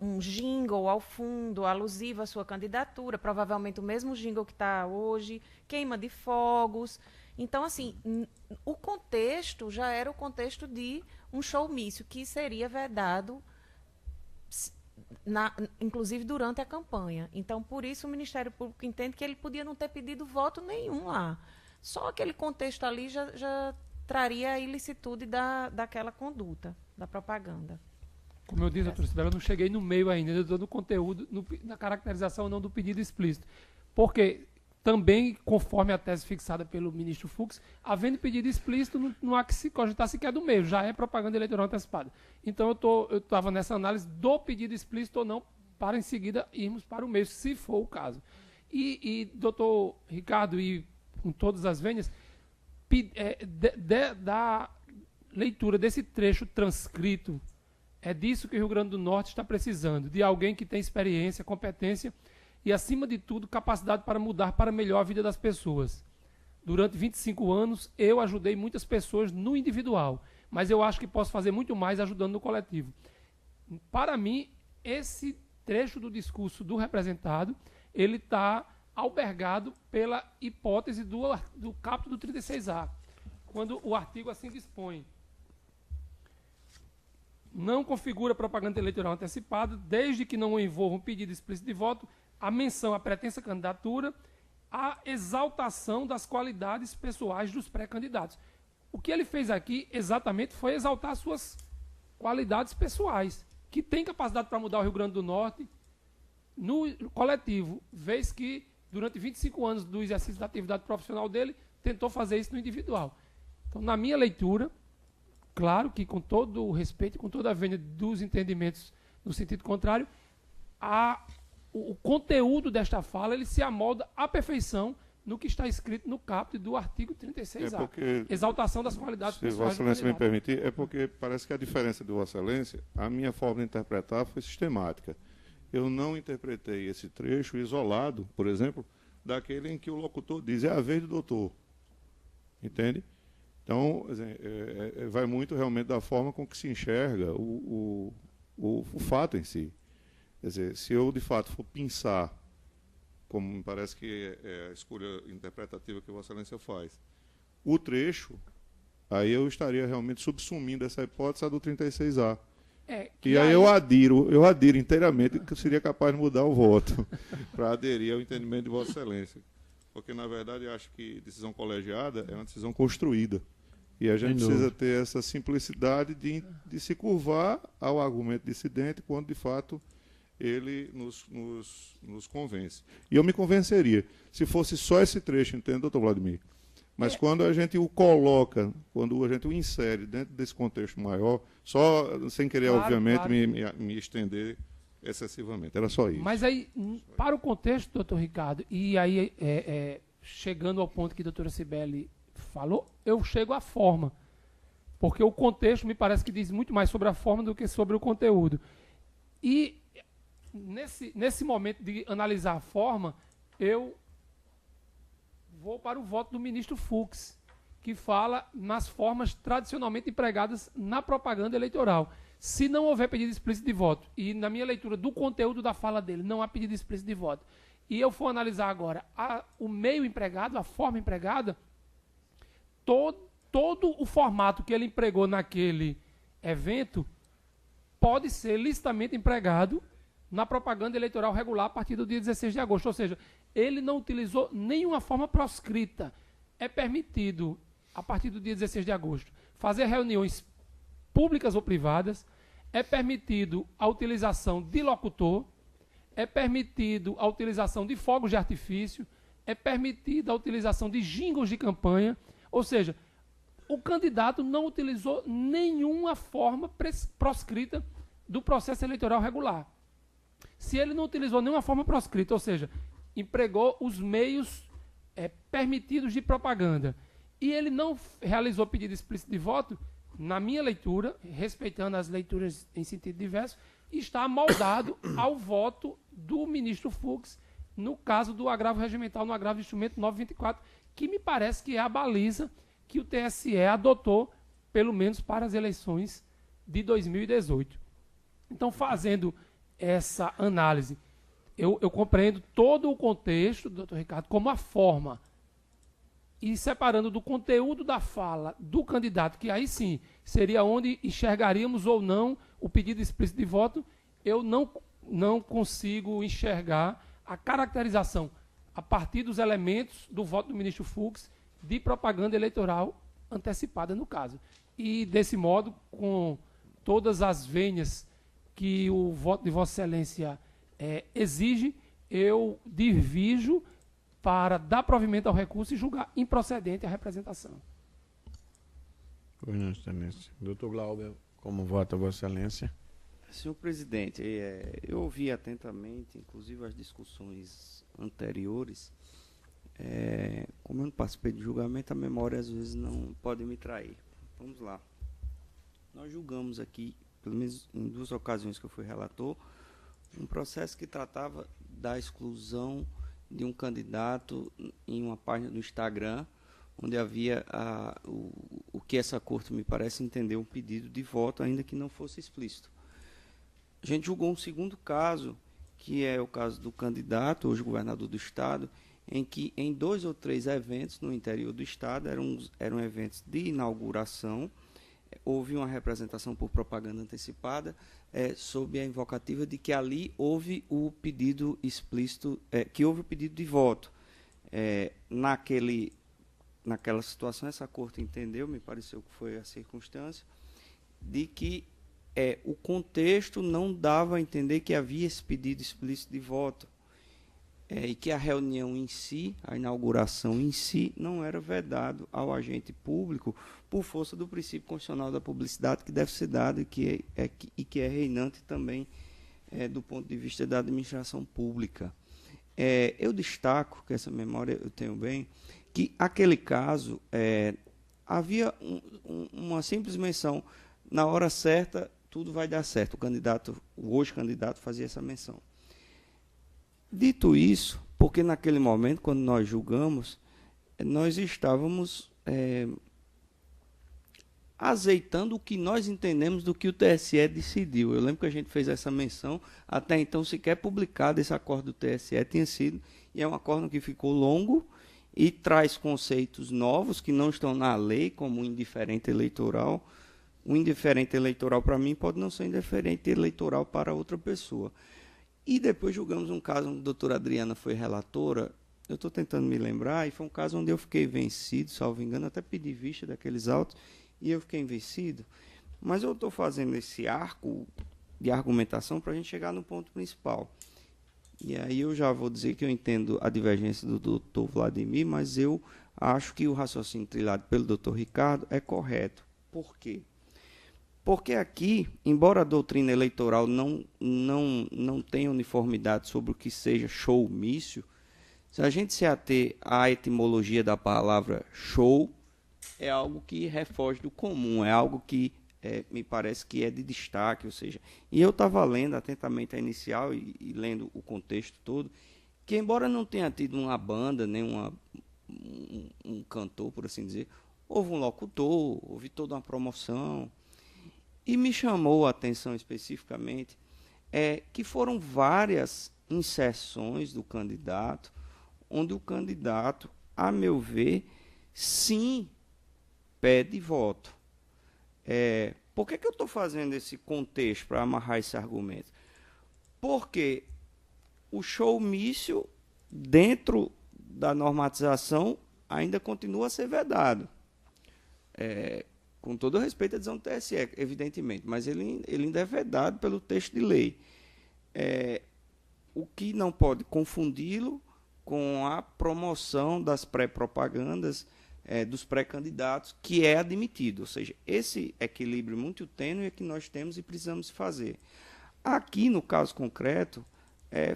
um jingle ao fundo, alusivo à sua candidatura, provavelmente o mesmo jingle que está hoje, queima de fogos. Então, assim, o contexto já era o contexto de um showmício que seria vedado, inclusive durante a campanha. Então, por isso, o Ministério Público entende que ele podia não ter pedido voto nenhum lá. Só aquele contexto ali já traria a ilicitude daquela conduta, da propaganda. Como eu disse, doutora Sibeli, eu não cheguei no meio ainda, eu estou no conteúdo, na caracterização não do pedido explícito. Porque também, conforme a tese fixada pelo ministro Fux, havendo pedido explícito, não há que se cogitar sequer do meio, já é propaganda eleitoral antecipada. Então, eu estava nessa análise do pedido explícito ou não, para em seguida irmos para o meio, se for o caso. E doutor Ricardo, e com todas as vênias, da leitura desse trecho transcrito, é disso que o Rio Grande do Norte está precisando, de alguém que tem experiência, competência e, acima de tudo, capacidade para mudar para melhor a vida das pessoas. Durante 25 anos, eu ajudei muitas pessoas no individual, mas eu acho que posso fazer muito mais ajudando no coletivo. Para mim, esse trecho do discurso do representado, ele está albergado pela hipótese do caput do 36A, quando o artigo assim dispõe. Não configura propaganda eleitoral antecipada, desde que não envolva um pedido explícito de voto, a menção à pretensa candidatura, a exaltação das qualidades pessoais dos pré-candidatos. O que ele fez aqui, exatamente, foi exaltar as suas qualidades pessoais, que tem capacidade para mudar o Rio Grande do Norte no coletivo, vez que, durante 25 anos do exercício da atividade profissional dele, tentou fazer isso no individual. Então, na minha leitura, claro que com todo o respeito, com toda a vênia dos entendimentos no sentido contrário, o conteúdo desta fala ele se amolda à perfeição no que está escrito no caput do artigo 36A. Exaltação das qualidades pessoais. Se Vossa Excelência me permitir, é porque parece que a diferença de Vossa Excelência, a minha forma de interpretar foi sistemática. Eu não interpretei esse trecho isolado, por exemplo, daquele em que o locutor diz, é a vez do doutor. Entende? Então, vai muito realmente da forma com que se enxerga o fato em si. Quer dizer, se eu de fato for pensar, como me parece que é a escolha interpretativa que Vossa Excelência faz, o trecho, aí eu estaria realmente subsumindo essa hipótese do 36A. E aí eu adiro inteiramente que eu seria capaz de mudar o voto para aderir ao entendimento de Vossa Excelência. Porque, na verdade, eu acho que decisão colegiada é uma decisão construída. E a gente Sem precisa dúvida. ter essa simplicidade de se curvar ao argumento dissidente quando, de fato, ele nos convence. E eu me convenceria, se fosse só esse trecho, entende, doutor Vladimir? Mas quando a gente o coloca, quando a gente o insere dentro desse contexto maior, só sem querer, Claro, obviamente, claro. me estender excessivamente. Era só isso. Mas aí, para o contexto, doutor Ricardo, e aí chegando ao ponto que a doutora Cibele falou, eu chego à forma. Porque o contexto me parece que diz muito mais sobre a forma do que sobre o conteúdo. E nesse momento de analisar a forma, eu vou para o voto do ministro Fux, que fala nas formas tradicionalmente empregadas na propaganda eleitoral. Se não houver pedido explícito de voto, e na minha leitura do conteúdo da fala dele não há pedido explícito de voto, e eu for analisar agora o meio empregado, a forma empregada, todo o formato que ele empregou naquele evento pode ser licitamente empregado na propaganda eleitoral regular a partir do dia 16 de agosto. Ou seja, ele não utilizou nenhuma forma proscrita. É permitido, a partir do dia 16 de agosto, fazer reuniões públicas ou privadas, é permitido a utilização de locutor, é permitido a utilização de fogos de artifício, é permitida a utilização de jingles de campanha, ou seja, o candidato não utilizou nenhuma forma proscrita do processo eleitoral regular. Se ele não utilizou nenhuma forma proscrita, ou seja, empregou os meios permitidos de propaganda, e ele não realizou pedido explícito de voto, na minha leitura, respeitando as leituras em sentido diverso, está amoldado ao voto do ministro Fux, no caso do agravo regimental, no agravo de instrumento 924, que me parece que é a baliza que o TSE adotou, pelo menos para as eleições de 2018. Então, fazendo essa análise, eu compreendo todo o contexto, doutor Ricardo, como a forma, e separando do conteúdo da fala do candidato, que aí sim seria onde enxergaríamos ou não o pedido explícito de voto, eu não consigo enxergar a caracterização, a partir dos elementos do voto do ministro Fux, de propaganda eleitoral antecipada no caso. E, desse modo, com todas as vênias que o voto de Vossa Excelência exige, eu divirjo para dar provimento ao recurso e julgar improcedente a representação. Pois não, Excelência. Doutor Glauber, como vota Vossa Excelência? Senhor presidente, eu ouvi atentamente, inclusive as discussões anteriores. Como eu não participei de julgamento, a memória às vezes não pode me trair. Vamos lá. Nós julgamos aqui, pelo menos em 2 ocasiões que eu fui relator, um processo que tratava da exclusão de um candidato em uma página do Instagram, onde havia o que essa corte me parece entender um pedido de voto, ainda que não fosse explícito. A gente julgou um segundo caso, que é o caso do candidato, hoje governador do Estado, em que em 2 ou 3 eventos no interior do Estado, eram eventos de inauguração, houve uma representação por propaganda antecipada, sob a invocativa de que ali houve o pedido explícito, que houve o pedido de voto. Naquela situação, essa corte entendeu, me pareceu que foi a circunstância, de que o contexto não dava a entender que havia esse pedido explícito de voto, e que a reunião em si, a inauguração em si, não era vedado ao agente público por força do princípio constitucional da publicidade que deve ser dado e que é reinante também do ponto de vista da administração pública. Eu destaco, que essa memória eu tenho bem, que aquele caso havia uma simples menção, na hora certa tudo vai dar certo. O hoje candidato fazia essa menção. Dito isso, porque naquele momento, quando nós julgamos, nós estávamos azeitando o que nós entendemos do que o TSE decidiu. Eu lembro que a gente fez essa menção, até então sequer publicado esse acordo do TSE tinha sido, e é um acordo que ficou longo e traz conceitos novos que não estão na lei, como o indiferente eleitoral. O indiferente eleitoral, para mim, pode não ser indiferente eleitoral para outra pessoa. E depois julgamos um caso onde a doutora Adriana foi relatora, eu estou tentando me lembrar, e foi um caso onde eu fiquei vencido, salvo engano, até pedi vista daqueles autos, e eu fiquei vencido. Mas eu estou fazendo esse arco de argumentação para a gente chegar no ponto principal. E aí eu já vou dizer que eu entendo a divergência do doutor Vladimir, mas eu acho que o raciocínio trilhado pelo doutor Ricardo é correto. Por quê? Porque aqui, embora a doutrina eleitoral não tenha uniformidade sobre o que seja showmício, se a gente se ater à etimologia da palavra show, é algo que refoge do comum, é algo que me parece que é de destaque, ou seja, e eu estava lendo atentamente a inicial e lendo o contexto todo, que embora não tenha tido uma banda, nem um cantor, por assim dizer, houve um locutor, houve toda uma promoção, e me chamou a atenção especificamente que foram várias inserções do candidato, onde o candidato, a meu ver, sim pede voto. Por que eu estou fazendo esse contexto para amarrar esse argumento? Porque o showmício, dentro da normatização, ainda continua a ser vedado. Com todo respeito à decisão do TSE, evidentemente, mas ele ainda é vedado pelo texto de lei. O que não pode confundi-lo com a promoção das pré-propagandas, dos pré-candidatos, que é admitido. Ou seja, esse equilíbrio muito tênue é que nós temos e precisamos fazer. Aqui, no caso concreto,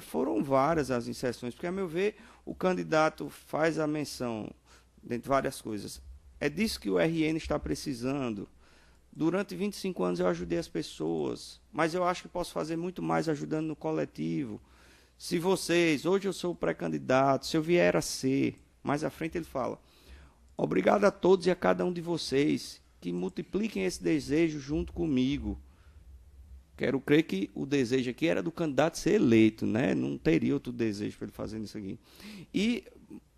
foram várias as inserções, porque, a meu ver, o candidato faz a menção, dentre várias coisas, é disso que o RN está precisando. Durante 25 anos eu ajudei as pessoas, mas eu acho que posso fazer muito mais ajudando no coletivo. Se vocês, hoje eu sou o pré-candidato, se eu vier a ser, mais à frente ele fala, obrigado a todos e a cada um de vocês que multipliquem esse desejo junto comigo. Quero crer que o desejo aqui era do candidato ser eleito, né? Não teria outro desejo para ele fazer isso aqui. E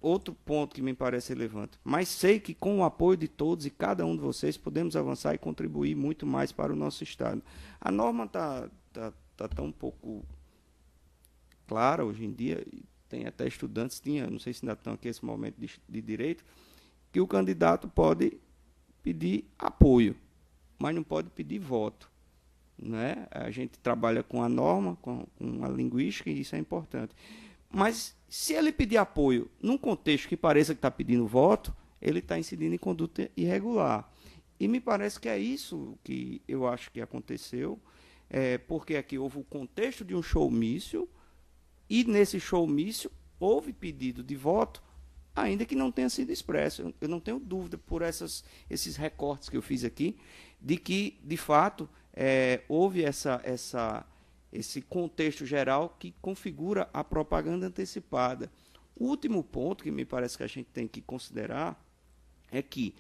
outro ponto que me parece relevante, mas sei que com o apoio de todos e cada um de vocês podemos avançar e contribuir muito mais para o nosso Estado. A norma está tão pouco clara hoje em dia, tem até estudantes, não sei se ainda estão aqui nesse momento de direito, que o candidato pode pedir apoio, mas não pode pedir voto. Né? A gente trabalha com a norma, com a linguística, e isso é importante. Mas, se ele pedir apoio num contexto que pareça que está pedindo voto, ele está incidindo em conduta irregular. E me parece que é isso que eu acho que aconteceu, porque aqui houve o contexto de um showmício, e nesse showmício houve pedido de voto, ainda que não tenha sido expresso. Eu não tenho dúvida, por esses recortes que eu fiz aqui, de que, de fato, houve esse contexto geral que configura a propaganda antecipada. O último ponto que me parece que a gente tem que considerar é que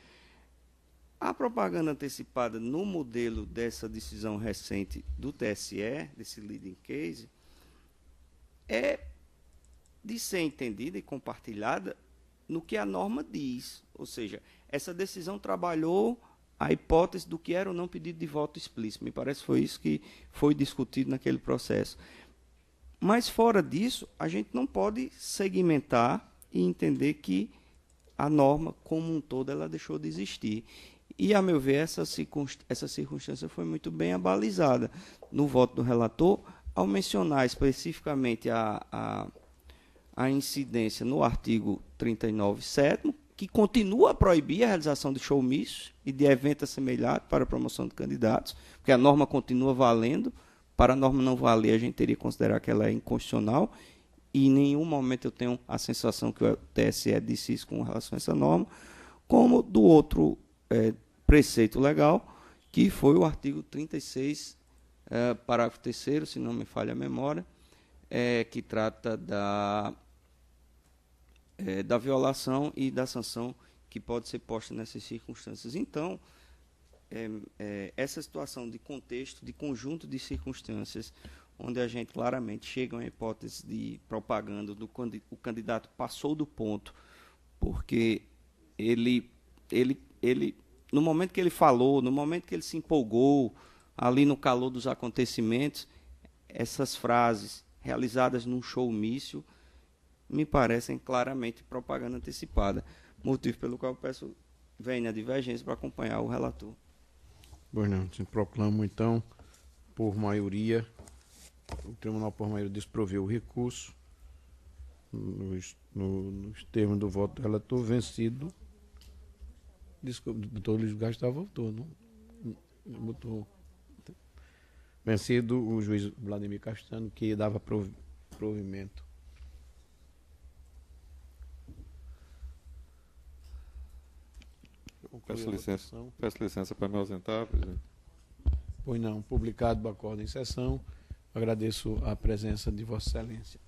a propaganda antecipada no modelo dessa decisão recente do TSE, desse leading case, é de ser entendida e compartilhada no que a norma diz. Ou seja, essa decisão trabalhou a hipótese do que era ou não pedido de voto explícito. Me parece que foi isso que foi discutido naquele processo. Mas, fora disso, a gente não pode segmentar e entender que a norma, como um todo, ela deixou de existir. E, a meu ver, essa circunstância foi muito bem abalizada no voto do relator, ao mencionar especificamente a incidência no artigo 39, 7º, que continua a proibir a realização de showmício e de evento assemelhado para a promoção de candidatos, porque a norma continua valendo. Para a norma não valer, a gente teria que considerar que ela é inconstitucional, e em nenhum momento eu tenho a sensação que o TSE disse isso com relação a essa norma, como do outro preceito legal, que foi o artigo 36, parágrafo 3º, se não me falha a memória, que trata da violação e da sanção que pode ser posta nessas circunstâncias. Então, essa situação de contexto, de conjunto de circunstâncias, onde a gente claramente chega a uma hipótese de propaganda, o candidato passou do ponto, porque ele, no momento que ele falou, no momento que ele se empolgou, ali no calor dos acontecimentos, essas frases realizadas num showmício, me parecem claramente propaganda antecipada, motivo pelo qual eu peço vênia divergência para acompanhar o relator. Pois não, se proclamo então, por maioria, o tribunal por maioria desproveu o recurso, nos termos do voto do relator, vencido. Desculpa, o doutor Luiz Gastão votou, não? Botou. Vencido o juiz Vladimir Castanho, que dava provimento. Peço licença para me ausentar, presidente. Pois não, publicado o acordo em sessão. Agradeço a presença de Vossa Excelência.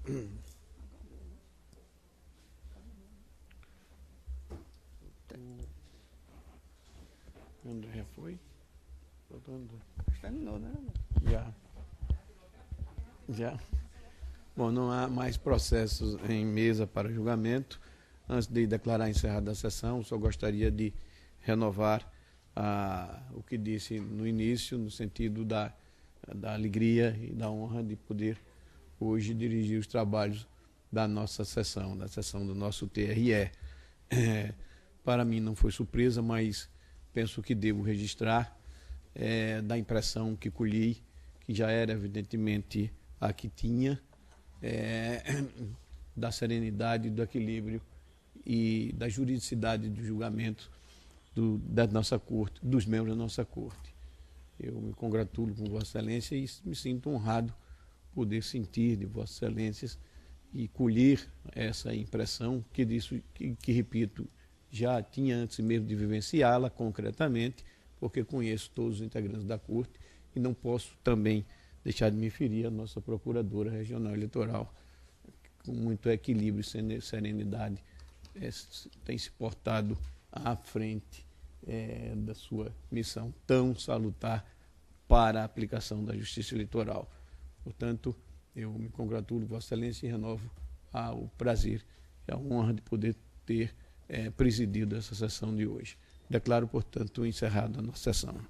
André já foi? Terminou, né? Já. Bom, não há mais processos em mesa para julgamento. Antes de declarar encerrada a sessão, só gostaria de renovar o que disse no início, no sentido da alegria e da honra de poder hoje dirigir os trabalhos da nossa sessão, da sessão do nosso TRE. Para mim não foi surpresa, mas penso que devo registrar da impressão que colhi, que já era evidentemente a que tinha, da serenidade, do equilíbrio e da juridicidade do julgamento da nossa corte, dos membros da nossa corte. Eu me congratulo com Vossa Excelência e me sinto honrado poder sentir de Vossa Excelências e colher essa impressão que repito, já tinha antes mesmo de vivenciá-la concretamente, porque conheço todos os integrantes da corte e não posso também deixar de me referir à nossa Procuradora Regional Eleitoral, com muito equilíbrio e serenidade, tem se portado à frente da sua missão tão salutar para a aplicação da justiça eleitoral. Portanto, eu me congratulo, Vossa Excelência, e renovo o prazer e a honra de poder ter presidido essa sessão de hoje. Declaro, portanto, encerrada a nossa sessão.